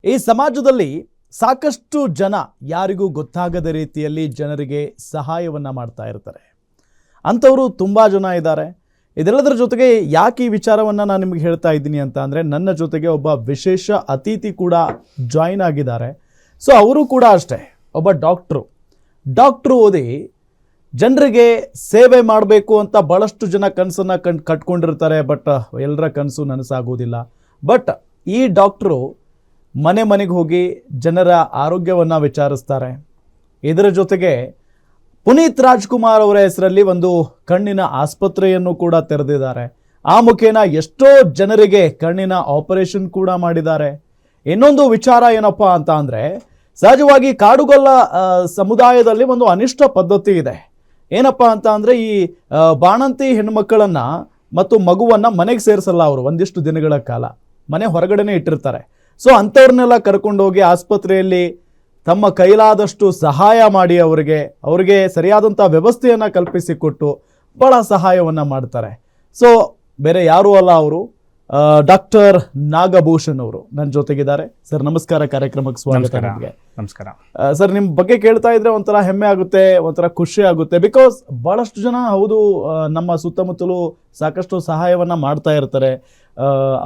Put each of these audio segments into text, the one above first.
ಈ ಸಮಾಜದಲ್ಲಿ ಸಾಕಷ್ಟು ಜನ ಯಾರಿಗೂ ಗೊತ್ತಾಗದ ರೀತಿಯಲ್ಲಿ ಜನರಿಗೆ ಸಹಾಯವನ್ನ ಮಾಡ್ತಾ ಇರ್ತಾರೆ. ಅಂಥವರು ತುಂಬ ಜನ ಇದ್ದಾರೆ. ಇದೆಲ್ಲದರ ಜೊತೆಗೆ ಯಾಕೆ ಈ ವಿಚಾರವನ್ನು ನಾನು ನಿಮಗೆ ಹೇಳ್ತಾ ಇದ್ದೀನಿ ಅಂತ ಅಂದರೆ, ನನ್ನ ಜೊತೆಗೆ ಒಬ್ಬ ವಿಶೇಷ ಅತಿಥಿ ಕೂಡ ಜಾಯಿನ್ ಆಗಿದ್ದಾರೆ. ಸೊ ಅವರು ಕೂಡ ಅಷ್ಟೇ ಒಬ್ಬ ಡಾಕ್ಟ್ರು ಓದಿ ಜನರಿಗೆ ಸೇವೆ ಮಾಡಬೇಕು ಅಂತ ಭಾಳಷ್ಟು ಜನ ಕನಸನ್ನು ಕಟ್ಕೊಂಡಿರ್ತಾರೆ. ಬಟ್ ಎಲ್ಲರ ಕನಸು ನನಸಾಗೋದಿಲ್ಲ. ಬಟ್ ಈ ಡಾಕ್ಟ್ರು ಮನೆಗೆ ಹೋಗಿ ಜನರ ಆರೋಗ್ಯವನ್ನು ವಿಚಾರಿಸ್ತಾರೆ. ಇದರ ಜೊತೆಗೆ ಪುನೀತ್ ರಾಜ್ಕುಮಾರ್ ಅವರ ಹೆಸರಲ್ಲಿ ಒಂದು ಕಣ್ಣಿನ ಆಸ್ಪತ್ರೆಯನ್ನು ಕೂಡ ತೆರೆದಿದ್ದಾರೆ. ಆ ಮುಖೇನ ಎಷ್ಟೋ ಜನರಿಗೆ ಕಣ್ಣಿನ ಆಪರೇಷನ್ ಕೂಡ ಮಾಡಿದ್ದಾರೆ. ಇನ್ನೊಂದು ವಿಚಾರ ಏನಪ್ಪ ಅಂತ ಅಂದರೆ, ಸಹಜವಾಗಿ ಕಾಡುಗೊಲ್ಲ ಸಮುದಾಯದಲ್ಲಿ ಒಂದು ಅನಿಷ್ಟ ಪದ್ಧತಿ ಇದೆ. ಏನಪ್ಪ ಅಂತ ಅಂದರೆ, ಈ ಬಾಣಂತಿ ಹೆಣ್ಮಕ್ಕಳನ್ನು ಮತ್ತು ಮಗುವನ್ನು ಮನೆಗೆ ಸೇರಿಸಲ್ಲ. ಅವರು ಒಂದಿಷ್ಟು ದಿನಗಳ ಕಾಲ ಮನೆ ಹೊರಗಡೆನೇ ಇಟ್ಟಿರ್ತಾರೆ. ಸೊ ಅಂಥವ್ರನ್ನೆಲ್ಲ ಕರ್ಕೊಂಡೋಗಿ ಆಸ್ಪತ್ರೆಯಲ್ಲಿ ತಮ್ಮ ಕೈಲಾದಷ್ಟು ಸಹಾಯ ಮಾಡಿ ಅವರಿಗೆ ಸರಿಯಾದಂಥ ವ್ಯವಸ್ಥೆಯನ್ನು ಕಲ್ಪಿಸಿಕೊಟ್ಟು ಭಾಳ ಸಹಾಯವನ್ನು ಮಾಡ್ತಾರೆ. ಸೊ ಬೇರೆ ಯಾರೂ ಅಲ್ಲ, ಅವರು ಡಾಕ್ಟರ್ ನಾಗಭೂಷಣ್ ಅವರು ನನ್ನ ಜೊತೆಗಿದ್ದಾರೆ. ಸರ್ ನಮಸ್ಕಾರ, ಕಾರ್ಯಕ್ರಮಕ್ಕೆ ಸ್ವಾಗತ. ನಿಮಗೆ ನಮಸ್ಕಾರ ಸರ್. ನಿಮ್ಮ ಬಗ್ಗೆ ಕೇಳ್ತಾ ಇದ್ರೆ ಒಂಥರ ಹೆಮ್ಮೆ ಆಗುತ್ತೆ, ಒಂಥರ ಖುಷಿ ಆಗುತ್ತೆ. ಬಿಕಾಸ್ ಭಾಳಷ್ಟು ಜನ ಹೌದು ನಮ್ಮ ಸುತ್ತಮುತ್ತಲೂ ಸಾಕಷ್ಟು ಸಹಾಯವನ್ನು ಮಾಡ್ತಾ ಇರ್ತಾರೆ.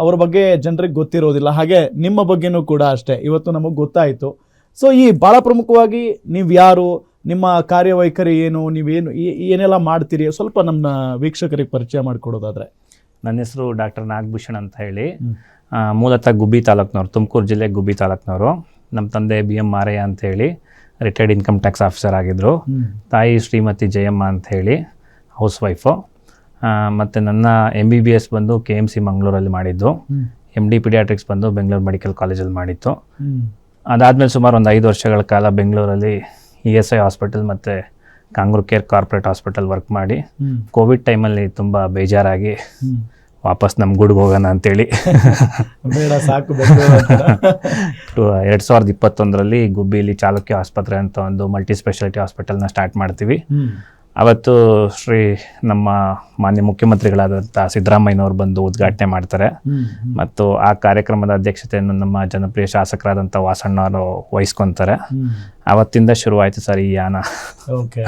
ಅವ್ರ ಬಗ್ಗೆ ಜನರಿಗೆ ಗೊತ್ತಿರೋದಿಲ್ಲ. ಹಾಗೆ ನಿಮ್ಮ ಬಗ್ಗೆನೂ ಕೂಡ ಅಷ್ಟೇ, ಇವತ್ತು ನಮಗೆ ಗೊತ್ತಾಯಿತು. ಸೊ ಈ ಭಾಳ ಪ್ರಮುಖವಾಗಿ ನೀವು ಯಾರು, ನಿಮ್ಮ ಕಾರ್ಯವೈಖರಿ ಏನು, ನೀವೇನು ಏನೆಲ್ಲ ಮಾಡ್ತೀರಿ, ಸ್ವಲ್ಪ ನಮ್ಮ ವೀಕ್ಷಕರಿಗೆ ಪರಿಚಯ ಮಾಡಿಕೊಡೋದಾದ್ರೆ. ನನ್ನ ಹೆಸರು ಡಾಕ್ಟರ್ ನಾಗಭೂಷಣ್ ಅಂತ ಹೇಳಿ, ಮೂಲತಃ ಗುಬ್ಬಿ ತಾಲೂಕ್ನವ್ರು, ತುಮಕೂರು ಜಿಲ್ಲೆ ಗುಬ್ಬಿ ತಾಲೂಕ್ನವರು. ನಮ್ಮ ತಂದೆ BM ಮಾರಯ್ಯ ಅಂತ ಹೇಳಿ ರಿಟೈರ್ಡ್ ಇನ್ಕಮ್ ಟ್ಯಾಕ್ಸ್ ಆಫೀಸರ್ ಆಗಿದ್ದರು. ತಾಯಿ ಶ್ರೀಮತಿ ಜಯಮ್ಮ ಅಂತ ಹೇಳಿ ಹೌಸ್ ವೈಫು. ಮತ್ತು ನನ್ನ MBBS ಬಂದು KMC ಮಂಗಳೂರಲ್ಲಿ ಮಾಡಿದ್ದು. MD ಪಿಡಿಯಾಟ್ರಿಕ್ಸ್ ಬಂದು ಬೆಂಗಳೂರು ಮೆಡಿಕಲ್ ಕಾಲೇಜಲ್ಲಿ ಮಾಡಿತ್ತು. ಅದಾದಮೇಲೆ ಸುಮಾರು ಒಂದು 5 ವರ್ಷಗಳ ಕಾಲ ಬೆಂಗಳೂರಲ್ಲಿ ESI ಹಾಸ್ಪಿಟಲ್ ಮತ್ತು ಕಾಂಗ್ರೂ ಕೇರ್ ಕಾರ್ಪೊರೇಟ್ ಹಾಸ್ಪಿಟಲ್ ವರ್ಕ್ ಮಾಡಿ, ಕೋವಿಡ್ ಟೈಮಲ್ಲಿ ತುಂಬ ಬೇಜಾರಾಗಿ ವಾಪಸ್ ನಮ್ಮ ಗುಡ್ಗೆ ಹೋಗೋಣ ಅಂತೇಳಿ 2021ರಲ್ಲಿ ಗುಬ್ಬಿಲಿ ಚಾಲುಕ್ಯ ಆಸ್ಪತ್ರೆ ಅಂತ ಒಂದು ಮಲ್ಟಿ ಸ್ಪೆಷಾಲಿಟಿ ಹಾಸ್ಪಿಟಲ್ನ ಸ್ಟಾರ್ಟ್ ಮಾಡ್ತೀವಿ. ಅವತ್ತು ನಮ್ಮ ಮಾನ್ಯ ಮುಖ್ಯಮಂತ್ರಿಗಳಾದಂಥ ಸಿದ್ದರಾಮಯ್ಯನವರು ಬಂದು ಉದ್ಘಾಟನೆ ಮಾಡ್ತಾರೆ. ಮತ್ತು ಆ ಕಾರ್ಯಕ್ರಮದ ಅಧ್ಯಕ್ಷತೆಯನ್ನು ನಮ್ಮ ಜನಪ್ರಿಯ ಶಾಸಕರಾದಂಥ ವಾಸಣ್ಣವರು ವಹಿಸ್ಕೊತಾರೆ. ಅವತ್ತಿಂದ ಶುರುವಾಯಿತು ಸರ್ ಈ ಯಾನ. ಓಕೆ.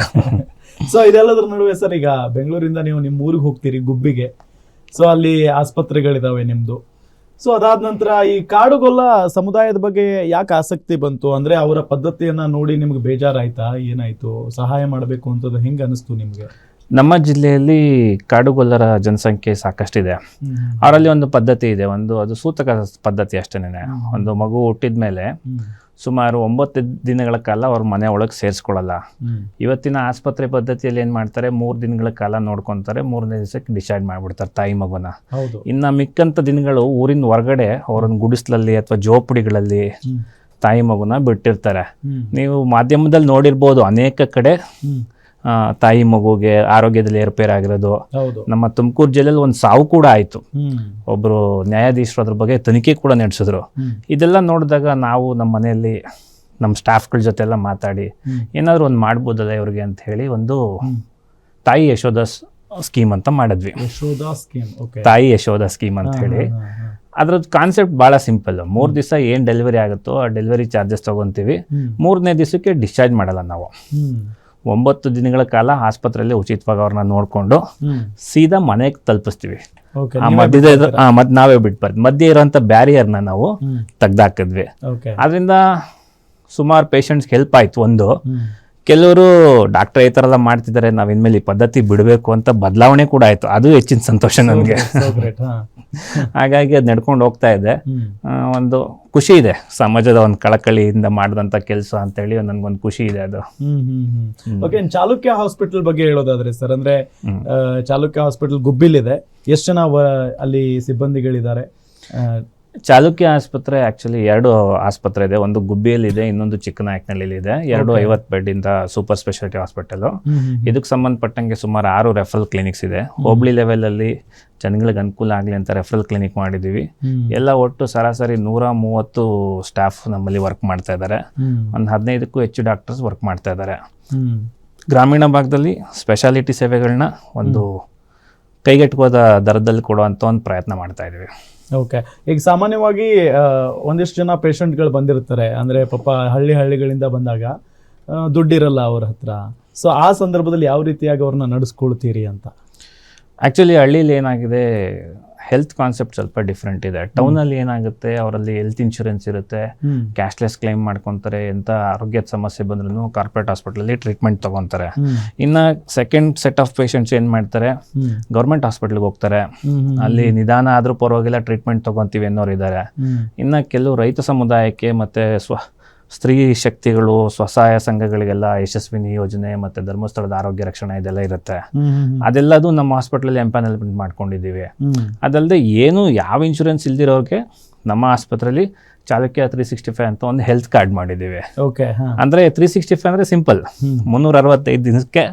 ಸೊ ಇದೆಲ್ಲದರ ನಡುವೆ ಸರ್, ಈಗ ಬೆಂಗಳೂರಿಂದ ನೀವು ನಿಮ್ಮ ಊರಿಗೆ ಹೋಗ್ತೀರಿ ಗುಬ್ಬಿಗೆ. ಸೊ ಅಲ್ಲಿ ಆಸ್ಪತ್ರೆಗಳಿದಾವೆ ನಿಮ್ಮದು. ಸೊ ಅದಾದ ನಂತರ ಈ ಕಾಡುಗೊಲ್ಲ ಸಮುದಾಯದ ಬಗ್ಗೆ ಯಾಕೆ ಆಸಕ್ತಿ ಬಂತು? ಅಂದರೆ ಅವರ ಪದ್ಧತಿಯನ್ನು ನೋಡಿ ನಿಮ್ಗೆ ಬೇಜಾರಾಯ್ತಾ, ಏನಾಯಿತು? ಸಹಾಯ ಮಾಡಬೇಕು ಅಂತದ್ದು ಹೆಂಗೆ ಅನಿಸ್ತು ನಿಮಗೆ? ನಮ್ಮ ಜಿಲ್ಲೆಯಲ್ಲಿ ಕಾಡುಗೊಲ್ಲರ ಜನಸಂಖ್ಯೆ ಸಾಕಷ್ಟಿದೆ. ಅವರಲ್ಲಿ ಒಂದು ಪದ್ಧತಿ ಇದೆ, ಅದು ಸೂತಕ ಪದ್ಧತಿ ಅಷ್ಟೇನೆ. ಒಂದು ಮಗು ಹುಟ್ಟಿದ ಮೇಲೆ ಸುಮಾರು 9 ದಿನಗಳ ಕಾಲ ಅವ್ರ ಮನೆ ಒಳಗೆ ಸೇರಿಸ್ಕೊಳ್ಳಲ್ಲ. ಇವತ್ತಿನ ಆಸ್ಪತ್ರೆ ಪದ್ಧತಿಯಲ್ಲಿ ಏನು ಮಾಡ್ತಾರೆ, 3 ದಿನಗಳ ಕಾಲ ನೋಡ್ಕೊತಾರೆ, 3ನೇ ದಿವಸಕ್ಕೆ ಡಿಸೈಡ್ ಮಾಡಿಬಿಡ್ತಾರೆ ತಾಯಿ ಮಗುನ. ಇನ್ನು ಮಿಕ್ಕಂಥ ದಿನಗಳು ಊರಿನ ಹೊರಗಡೆ ಅವ್ರನ್ನ ಗುಡಿಸ್ಲಲ್ಲಿ ಅಥವಾ ಜೋಪಡಿಗಳಲ್ಲಿ ತಾಯಿ ಮಗುನ ಬಿಟ್ಟಿರ್ತಾರೆ. ನೀವು ಮಾಧ್ಯಮದಲ್ಲಿ ನೋಡಿರ್ಬೋದು, ಅನೇಕ ಕಡೆ ತಾಯಿ ಮಗುಗೆ ಆರೋಗ್ಯದಲ್ಲಿ ಏರುಪೇರಾಗಿರೋದು. ನಮ್ಮ ತುಮಕೂರು ಜಿಲ್ಲೆಯಲ್ಲಿ ಒಂದು ಸಾವು ಕೂಡ ಆಯಿತು. ಒಬ್ಬರು ನ್ಯಾಯಾಧೀಶರು ಅದ್ರ ಬಗ್ಗೆ ತನಿಖೆ ಕೂಡ ನಡೆಸಿದ್ರು. ಇದೆಲ್ಲ ನೋಡಿದಾಗ ನಾವು ನಮ್ಮ ಮನೆಯಲ್ಲಿ ನಮ್ಮ ಸ್ಟಾಫ್ಗಳ ಜೊತೆ ಎಲ್ಲ ಮಾತಾಡಿ ಏನಾದರೂ ಒಂದು ಮಾಡ್ಬೋದಲ್ಲ ಇವ್ರಿಗೆ ಅಂತ ಹೇಳಿ ಒಂದು ತಾಯಿ ಯಶೋಧ ಸ್ಕೀಮ್ ಅಂತ ಮಾಡಿದ್ವಿ. ತಾಯಿ ಯಶೋಧ ಸ್ಕೀಮ್ ಅಂತ ಹೇಳಿ. ಅದ್ರದ್ದು ಕಾನ್ಸೆಪ್ಟ್ ಭಾಳ ಸಿಂಪಲ್. 3 ದಿವಸ ಏನು ಡೆಲಿವರಿ ಆಗುತ್ತೋ ಆ ಡೆಲಿವರಿ ಚಾರ್ಜಸ್ ತೊಗೊತೀವಿ. 3ನೇ ದಿವಸಕ್ಕೆ ಡಿಸ್ಚಾರ್ಜ್ ಮಾಡಲ್ಲ ನಾವು. 9 ದಿನಗಳ ಕಾಲ ಆಸ್ಪತ್ರೆಯಲ್ಲಿ ಉಚಿತವಾಗಿ ಅವ್ರನ್ನ ನೋಡಿಕೊಂಡು ಸೀದಾ ಮನೆಗೆ ತಲುಪಿಸ್ತೀವಿ. ಮತ್ತೆ ನಾವೇ ಬಿಟ್ಬಾರ್ದು. ಮಧ್ಯೆ ಇರೋಂಥ ಬ್ಯಾರಿಯರ್ನ ನಾವು ತೆಗ್ದಾಕಿದ್ವಿ. ಅದರಿಂದ ಸುಮಾರು ಪೇಷಂಟ್ಸ್ಗೆ ಹೆಲ್ಪ್ ಆಯ್ತು. ಒಂದು ಕೆಲವರು ಡಾಕ್ಟರ್ ಈ ಥರ ಎಲ್ಲ ಮಾಡ್ತಿದ್ದಾರೆ, ನಾವು ಇನ್ಮೇಲೆ ಈ ಪದ್ಧತಿ ಬಿಡಬೇಕು ಅಂತ ಬದಲಾವಣೆ ಕೂಡ ಆಯಿತು. ಅದು ಹೆಚ್ಚಿನ ಸಂತೋಷ ನನಗೆ. ಹಾಗಾಗಿ ಅದು ನಡ್ಕೊಂಡು ಹೋಗ್ತಾ ಇದೆ. ಒಂದು ಖುಷಿ ಇದೆ, ಸಮಾಜದ ಒಂದು ಕಳಕಳಿಯಿಂದ ಮಾಡಿದಂಥ ಕೆಲಸ ಅಂತೇಳಿ ನನಗೊಂದು ಖುಷಿ ಇದೆ ಅದು. ಓಕೆ. ಚಾಲುಕ್ಯ ಹಾಸ್ಪಿಟಲ್ ಬಗ್ಗೆ ಹೇಳೋದಾದ್ರೆ ಸರ್, ಅಂದರೆ ಚಾಲುಕ್ಯ ಹಾಸ್ಪಿಟಲ್ ಗುಬ್ಬಿಲಿದೆ. ಎಷ್ಟು ಜನ ಅಲ್ಲಿ ಸಿಬ್ಬಂದಿಗಳಿದ್ದಾರೆ? ಚಾಲುಕ್ಯ ಆಸ್ಪತ್ರೆ ಆ್ಯಕ್ಚುಲಿ 2 ಆಸ್ಪತ್ರೆ ಇದೆ. ಒಂದು ಗುಬ್ಬಿಯಲ್ಲಿದೆ, ಇನ್ನೊಂದು ಚಿಕ್ಕನಾಯಕನಹಳ್ಳಿಲಿ ಇದೆ. 2 50 ಬೆಡ್ಡಿಂದ ಸೂಪರ್ ಸ್ಪೆಷಾಲಿಟಿ ಹಾಸ್ಪಿಟಲು. ಇದಕ್ಕೆ ಸಂಬಂಧಪಟ್ಟಂಗೆ ಸುಮಾರು 6 ರೆಫರಲ್ ಕ್ಲಿನಿಕ್ಸ್ ಇದೆ. ಹೋಬಳಿ ಲೆವೆಲಲ್ಲಿ ಜನಗಳಿಗೆ ಅನುಕೂಲ ಆಗಲಿ ಅಂತ ರೆಫರಲ್ ಕ್ಲಿನಿಕ್ ಮಾಡಿದ್ದೀವಿ. ಎಲ್ಲ ಒಟ್ಟು ಸರಾಸರಿ 130 ಸ್ಟಾಫ್ ನಮ್ಮಲ್ಲಿ ವರ್ಕ್ ಮಾಡ್ತಾ ಇದ್ದಾರೆ. ಒಂದು 15ಕ್ಕೂ ಹೆಚ್ಚು ಡಾಕ್ಟರ್ಸ್ ವರ್ಕ್ ಮಾಡ್ತಾ ಇದ್ದಾರೆ. ಗ್ರಾಮೀಣ ಭಾಗದಲ್ಲಿ ಸ್ಪೆಷಾಲಿಟಿ ಸೇವೆಗಳನ್ನ ಒಂದು ಕೈಗೆಟುಕುವ ದರದಲ್ಲಿ ಕೊಡುವಂಥ ಒಂದು ಪ್ರಯತ್ನ ಮಾಡ್ತಾ ಇದ್ದೀವಿ. ಓಕೆ. ಈಗ ಸಾಮಾನ್ಯವಾಗಿ ಒಂದಿಷ್ಟು ಜನ ಪೇಷಂಟ್ಗಳು ಬಂದಿರ್ತಾರೆ, ಅಂದರೆ ಪಾಪ ಹಳ್ಳಿಗಳಿಂದ ಬಂದಾಗ ದುಡ್ಡಿರಲ್ಲ ಅವ್ರ ಹತ್ರ. ಸೊ ಆ ಸಂದರ್ಭದಲ್ಲಿ ಯಾವ ರೀತಿಯಾಗಿ ಅವ್ರನ್ನ ನಡೆಸ್ಕೊಳ್ತೀರಿ ಅಂತ? ಆ್ಯಕ್ಚುಲಿ ಹಳ್ಳೀಲಿ ಏನಾಗಿದೆ, ಹೆಲ್ತ್ ಕಾನ್ಸೆಪ್ಟ್ ಸ್ವಲ್ಪ ಡಿಫ್ರೆಂಟ್ ಇದೆ. ಟೌನಲ್ಲಿ ಏನಾಗುತ್ತೆ, ಅವರಲ್ಲಿ ಹೆಲ್ತ್ ಇನ್ಶೂರೆನ್ಸ್ ಇರುತ್ತೆ, ಕ್ಯಾಶ್ಲೆಸ್ ಕ್ಲೈಮ್ ಮಾಡ್ಕೊತಾರೆ. ಎಂಥ ಆರೋಗ್ಯದ ಸಮಸ್ಯೆ ಬಂದ್ರೂ ಕಾರ್ಪೊರೇಟ್ ಹಾಸ್ಪಿಟಲಲ್ಲಿ ಟ್ರೀಟ್ಮೆಂಟ್ ತೊಗೊತಾರೆ. ಇನ್ನು ಸೆಕೆಂಡ್ ಸೆಟ್ ಆಫ್ ಪೇಷಂಟ್ಸ್ ಏನು ಮಾಡ್ತಾರೆ, ಗೌರ್ಮೆಂಟ್ ಹಾಸ್ಪಿಟ್ಲಿಗೆ ಹೋಗ್ತಾರೆ, ಅಲ್ಲಿ ನಿಧಾನ ಆದರೂ ಪರವಾಗಿಲ್ಲ ಟ್ರೀಟ್ಮೆಂಟ್ ತೊಗೊತೀವಿ ಅನ್ನೋರು ಇದ್ದಾರೆ. ಇನ್ನು ಕೆಲವು ರೈತ ಸಮುದಾಯಕ್ಕೆ ಮತ್ತು ಸ್ತ್ರೀ ಶಕ್ತಿಗಳು, ಸ್ವಸಹಾಯ ಸಂಘಗಳಿಗೆಲ್ಲ ಯಶಸ್ವಿನಿ ಯೋಜನೆ ಮತ್ತು ಧರ್ಮಸ್ಥಳದ ಆರೋಗ್ಯ ರಕ್ಷಣೆ ಇದೆಲ್ಲ ಇರುತ್ತೆ. ಅದೆಲ್ಲದು ನಮ್ಮ ಹಾಸ್ಪಿಟಲಲ್ಲಿ ಎಂಪ್ಯಾನಲ್ಮೆಂಟ್ ಮಾಡ್ಕೊಂಡಿದ್ದೀವಿ. ಅದಲ್ಲದೆ ಏನು ಯಾವ ಇನ್ಶೂರೆನ್ಸ್ ಇಲ್ದಿರೋರಿಗೆ ನಮ್ಮ ಆಸ್ಪತ್ರೆಯಲ್ಲಿ ಚಾಲುಕ್ಯ 365 ಅಂತ ಒಂದು ಹೆಲ್ತ್ ಕಾರ್ಡ್ ಮಾಡಿದ್ದೀವಿ. ಓಕೆ. ಅಂದರೆ 365 ಅಂದರೆ ಸಿಂಪಲ್, 365 ದಿನಕ್ಕೆ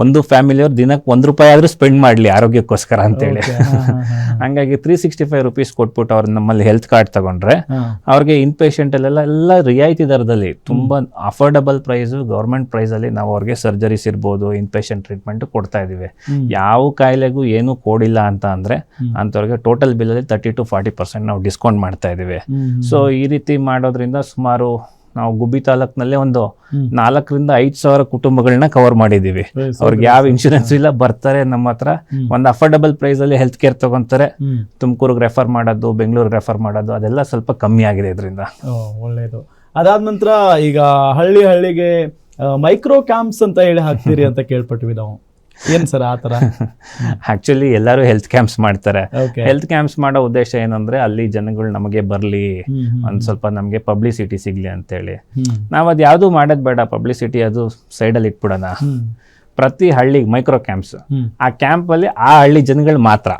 ಒಂದು ಫ್ಯಾಮಿಲಿಯವ್ರು ದಿನಕ್ಕೆ ₹1 ಆದರೂ ಸ್ಪೆಂಡ್ ಮಾಡಲಿ ಆರೋಗ್ಯಕ್ಕೋಸ್ಕರ ಅಂತೇಳಿ. ಹಂಗಾಗಿ 365 ರೂಪೀಸ್ ಕೊಟ್ಬಿಟ್ಟು ಅವ್ರು ನಮ್ಮಲ್ಲಿ ಹೆಲ್ತ್ ಕಾರ್ಡ್ ತಗೊಂಡ್ರೆ ಅವ್ರಿಗೆ ಇನ್ ಪೇಷಂಟಲ್ಲೆಲ್ಲ ರಿಯಾಯಿತಿ ದರದಲ್ಲಿ ತುಂಬ ಅಫೋರ್ಡಬಲ್ ಪ್ರೈಸು, ಗೌರ್ಮೆಂಟ್ ಪ್ರೈಸಲ್ಲಿ ನಾವು ಅವ್ರಿಗೆ ಸರ್ಜರೀಸ್ ಇರ್ಬೋದು, ಇನ್ ಪೇಷಂಟ್ ಟ್ರೀಟ್ಮೆಂಟ್ ಕೊಡ್ತಾ ಇದ್ದೀವಿ. ಯಾವ ಕಾಯಿಲೆಗೂ ಏನೂ ಕೊಡಿಲ್ಲ ಅಂತ ಅಂದರೆ ಅಂಥವ್ರಿಗೆ ಟೋಟಲ್ ಬಿಲ್ಲಲ್ಲಿ 30 to 40% ನಾವು ಡಿಸ್ಕೌಂಟ್ ಮಾಡ್ತಾ ಇದ್ದೀವಿ. ಸೊ ಈ ರೀತಿ ಮಾಡೋದ್ರಿಂದ ಸುಮಾರು ನಾವು ಗುಬ್ಬಿ ತಾಲೂಕಿನಲ್ಲೇ ಒಂದು 4,000 to 5,000 ಕುಟುಂಬಗಳನ್ನ ಕವರ್ ಮಾಡಿದ್ದೀವಿ. ಅವ್ರಿಗೆ ಯಾವ ಇನ್ಶೂರೆನ್ಸ್ ಇಲ್ಲ, ಬರ್ತಾರೆ ನಮ್ಮ ಹತ್ರ, ಒಂದು ಅಫೋರ್ಡಬಲ್ ಪ್ರೈಸ್ ಅಲ್ಲಿ ಹೆಲ್ತ್ ಕೇರ್ ತಗೊಂತಾರೆ. ತುಮಕೂರಿಗೆ ರೆಫರ್ ಮಾಡೋದು, ಬೆಂಗಳೂರಿಗೆ ರೆಫರ್ ಮಾಡೋದು ಅದೆಲ್ಲ ಸ್ವಲ್ಪ ಕಮ್ಮಿ ಆಗಿದೆ ಇದರಿಂದ. ಒಳ್ಳೇದು. ಅದಾದ ನಂತರ ಈಗ ಹಳ್ಳಿಗೆ ಮೈಕ್ರೋ ಕ್ಯಾಂಪ್ಸ್ ಅಂತ ಹೇಳಿ ಹಾಕ್ತೀರಿ ಅಂತ ಕೇಳ್ಪಟ್ವಿ ನಾವು. ಏನ್ ಸರ್ ಆ ಥರ? ಆಕ್ಚುಲಿ ಎಲ್ಲರೂ ಹೆಲ್ತ್ ಕ್ಯಾಂಪ್ಸ್ ಮಾಡ್ತಾರೆ. ಹೆಲ್ತ್ ಕ್ಯಾಂಪ್ಸ್ ಮಾಡೋ ಉದ್ದೇಶ ಏನಂದ್ರೆ ಅಲ್ಲಿ ಜನಗಳು ನಮಗೆ ಬರ್ಲಿ, ಒಂದ್ ಸ್ವಲ್ಪ ನಮಗೆ ಪಬ್ಲಿಸಿಟಿ ಸಿಗ್ಲಿ ಅಂತೇಳಿ. ನಾವು ಅದು ಯಾವುದು ಮಾಡೋದು ಬೇಡ, ಪಬ್ಲಿಸಿಟಿ ಅದು ಸೈಡಲ್ಲಿ ಇಟ್ಬಿಡೋಣ. ಪ್ರತಿ ಹಳ್ಳಿಗೆ ಮೈಕ್ರೋ ಕ್ಯಾಂಪ್ಸ್, ಆ ಕ್ಯಾಂಪ್ ಅಲ್ಲಿ ಆ ಹಳ್ಳಿ ಜನಗಳು ಮಾತ್ರ.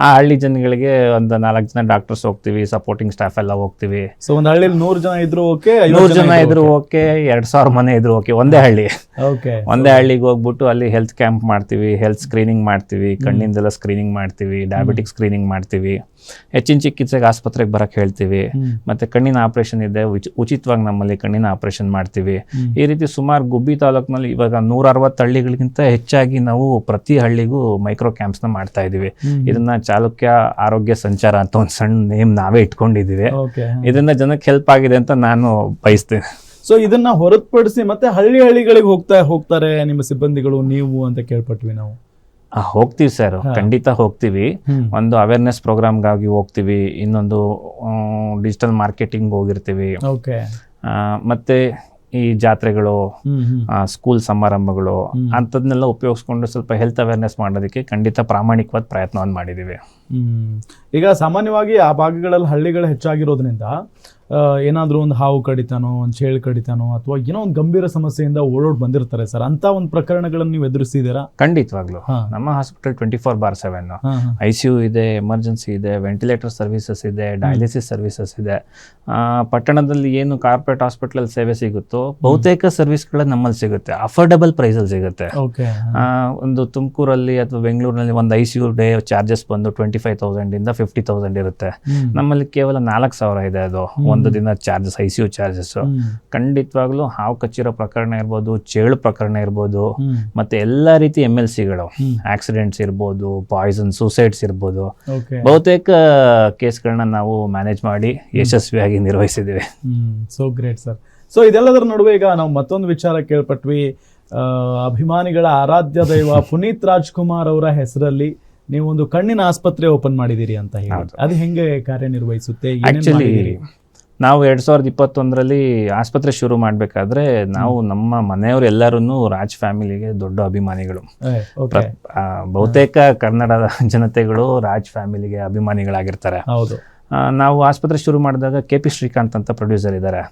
ಆ ಹಳ್ಳಿ ಜನಗಳಿಗೆ ಒಂದು 4 ಜನ ಡಾಕ್ಟರ್ಸ್ ಹೋಗ್ತೀವಿ, ಸಪೋರ್ಟಿಂಗ್ ಸ್ಟಾಫ್ ಎಲ್ಲ ಹೋಗ್ತೀವಿ. ಸೊ ಒಂದು ಹಳ್ಳಿಲಿ 100 ಜನ ಇದ್ರು ಓಕೆ, 100 ಜನ ಇದ್ರು ಓಕೆ, 2,000 ಮನೆ ಇದ್ರು ಓಕೆ, ಒಂದೇ ಹಳ್ಳಿ. ಒಂದೇ ಹಳ್ಳಿಗೆ ಹೋಗ್ಬಿಟ್ಟು ಅಲ್ಲಿ ಹೆಲ್ತ್ ಕ್ಯಾಂಪ್ ಮಾಡ್ತೀವಿ, ಹೆಲ್ತ್ ಸ್ಕ್ರೀನಿಂಗ್ ಮಾಡ್ತೀವಿ, ಕಣ್ಣಿಂದೆಲ್ಲ ಸ್ಕ್ರೀನಿಂಗ್ ಮಾಡ್ತೀವಿ, ಡಯಾಬಿಟಿಕ್ ಸ್ಕ್ರೀನಿಂಗ್ ಮಾಡ್ತೀವಿ, ಹೆಚ್ಚಿನ ಚಿಕಿತ್ಸೆಗೆ ಆಸ್ಪತ್ರೆಗೆ ಬರಕ್ಕೆ ಹೇಳ್ತೀವಿ. ಮತ್ತೆ ಕಣ್ಣಿನ ಆಪರೇಷನ್ ಇದೆ, ಉಚಿತವಾಗಿ ನಮ್ಮಲ್ಲಿ ಕಣ್ಣಿನ ಆಪರೇಷನ್ ಮಾಡ್ತೀವಿ. ಈ ರೀತಿ ಸುಮಾರು ಗುಬ್ಬಿ ತಾಲೂಕಿನಲ್ಲಿ ಇವಾಗ 160 ಹಳ್ಳಿಗಳಿಗಿಂತ ಹೆಚ್ಚಾಗಿ ನಾವು ಪ್ರತಿ ಹಳ್ಳಿಗೂ ಮೈಕ್ರೋ ಕ್ಯಾಂಪ್ಸ್ ನ ಮಾಡ್ತಾ ಇದೀವಿ. ಇದನ್ನ ಚಾಲುಕ್ಯ ಆರೋಗ್ಯ ಸಂಚಾರ ಅಂತ ಒಂದು ಸಣ್ಣ ನೇಮ್ ನಾವೇ ಇಟ್ಕೊಂಡಿದೀವಿ. ಇದರಿಂದ ಜನಕ್ಕೆ ಹೆಲ್ಪ್ ಆಗಿದೆ ಅಂತ ನಾನು ಬಯಸ್ತೇನೆ. ಸೊ ಇದನ್ನ ಹೊರತುಪಡಿಸಿ ಮತ್ತೆ ಹಳ್ಳಿಗಳಿಗೆ ಹೋಗ್ತಾರೆ ನಿಮ್ಮ ಸಿಬ್ಬಂದಿಗಳು, ನೀವು ಅಂತ ಕೇಳ್ಪಟ್ವಿ ನಾವು. ಹೋಗ್ತೀವಿ ಸರ್, ಖಂಡಿತ ಹೋಗ್ತೀವಿ. ಒಂದು ಅವೇರ್ನೆಸ್ ಪ್ರೋಗ್ರಾಮ್ಗಾಗಿ ಹೋಗ್ತೀವಿ, ಇನ್ನೊಂದು ಡಿಜಿಟಲ್ ಮಾರ್ಕೆಟಿಂಗ್ ಹೋಗಿರ್ತೀವಿ, ಮತ್ತೆ ಈ ಜಾತ್ರೆಗಳು, ಸ್ಕೂಲ್ ಸಮಾರಂಭಗಳು ಅಂಥದ್ನೆಲ್ಲ ಉಪಯೋಗಿಸ್ಕೊಂಡು ಸ್ವಲ್ಪ ಹೆಲ್ತ್ ಅವೇರ್ನೆಸ್ ಮಾಡೋದಕ್ಕೆ ಖಂಡಿತ ಪ್ರಾಮಾಣಿಕವಾದ ಪ್ರಯತ್ನವನ್ನು ಮಾಡಿದ್ದೀವಿ. ಈಗ ಸಾಮಾನ್ಯವಾಗಿ ಆ ಭಾಗಗಳಲ್ಲಿ ಹಳ್ಳಿಗಳು ಹೆಚ್ಚಾಗಿರೋದ್ರಿಂದ ಏನಾದರೂ ಒಂದು ಹಾವು ಕಡಿತಾನೋ, ಒಂದು ಚೇಳು ಕಡಿತಾನೋ, ಅಥವಾ ಏನೋ ಒಂದು ಗಂಭೀರ ಸಮಸ್ಯೆಯಿಂದ ಓಡೋಡ್ ಬಂದಿರ್ತಾರೆ ಸರ್. ಅಂತ ಒಂದು ಪ್ರಕರಣಗಳನ್ನು ನೀವು ಎದುರಿಸಿದ್ದೀರಾ? ಖಂಡಿತವಾಗ್ಲೂ. ನಮ್ಮ ಹಾಸ್ಪಿಟಲ್ 24/7 ICU ಇದೆ, ಎಮರ್ಜೆನ್ಸಿ ಇದೆ, ವೆಂಟಿಲೇಟರ್ ಸರ್ವಿಸಸ್ ಇದೆ, ಡಯಾಲಿಸಿಸ್ ಸರ್ವಿಸಸ್ ಇದೆ. ಪಟ್ಟಣದಲ್ಲಿ ಏನು ಕಾರ್ಪೊರೇಟ್ ಹಾಸ್ಪಿಟಲ್ ಸೇವೆ ಸಿಗುತ್ತೋ ಬಹುತೇಕ ಸರ್ವಿಸ್ಗಳ ನಮ್ಮಲ್ಲಿ ಸಿಗುತ್ತೆ, ಅಫೋರ್ಡಬಲ್ ಪ್ರೈಸಲ್ಲಿ ಸಿಗುತ್ತೆ. ಒಂದು ತುಮಕೂರಲ್ಲಿ ಅಥವಾ ಬೆಂಗಳೂರಿನಲ್ಲಿ ಒಂದು ICU ಡೇ ಚಾರ್ಜಸ್ ಬಂದು 25,000 ಇಂದ 50,000 ಇರುತ್ತೆ. ನಮ್ಮಲ್ಲಿ ಕೇವಲ 4,000 ಇದೆ ಅದು ಒಂದು ದಿನ ಚಾರ್ಜಸ್, ICU ಚಾರ್ಜಸ್. ಖಂಡಿತವಾಗ್ಲೂ ಹಾವು ಕಚ್ಚಿರೋ ಪ್ರಕರಣ ಇರ್ಬೋದು, ಚೇಳು ಪ್ರಕರಣ ಇರ್ಬೋದು, ಮತ್ತೆ ಎಲ್ಲಾ ರೀತಿ MLCಗಳು, ಆಕ್ಸಿಡೆಂಟ್ಸ್ ಇರ್ಬೋದು, ಪಾಯ್ಸನ್, ಸೂಸೈಡ್ಸ್ ಇರ್ಬೋದು, ಬಹುತೇಕ ಕೇಸ್ಗಳನ್ನ ನಾವು ಮ್ಯಾನೇಜ್ ಮಾಡಿ ಯಶಸ್ವಿಯಾಗಿ ನಿರ್ವಹಿಸಿದ್ದೀವಿ. So great sir. ಸೊ ಇದೆಲ್ಲದರ ನಡುವೆ ಈಗ ನಾವು ಮತ್ತೊಂದು ವಿಚಾರ ಕೇಳ್ಪಟ್ವಿ. ಅಭಿಮಾನಿಗಳ ಆರಾಧ್ಯ ದೈವ ಪುನೀತ್ ರಾಜ್ಕುಮಾರ್ ಅವರ ಹೆಸರಲ್ಲಿ ನೀವೊಂದು ಕಣ್ಣಿನ ಆಸ್ಪತ್ರೆ ಓಪನ್ ಮಾಡಿದ್ದೀರಿ ಅಂತ ಹೇಳಿ, ಅದು ಹೆಂಗೆ ಕಾರ್ಯನಿರ್ವಹಿಸುತ್ತೆ? ಆಕ್ಚುಲಿ ನಾವು 2021ರಲ್ಲಿ ಆಸ್ಪತ್ರೆ ಶುರು ಮಾಡಬೇಕಾದ್ರೆ ನಾವು ನಮ್ಮ ಮನೆಯವರು ಎಲ್ಲರೂ ರಾಜ್ ಫ್ಯಾಮಿಲಿಗೆ ದೊಡ್ಡ ಅಭಿಮಾನಿಗಳು. ಬಹುತೇಕ ಕನ್ನಡದ ಜನತೆಗಳು ರಾಜ್ ಫ್ಯಾಮಿಲಿಗೆ ಅಭಿಮಾನಿಗಳಾಗಿರ್ತಾರೆ. ನಾವು ಆಸ್ಪತ್ರೆ ಶುರು ಮಾಡಿದಾಗ KP ಶ್ರೀಕಾಂತ್ ಅಂತ ಪ್ರೊಡ್ಯೂಸರ್ ಇದ್ದಾರೆ,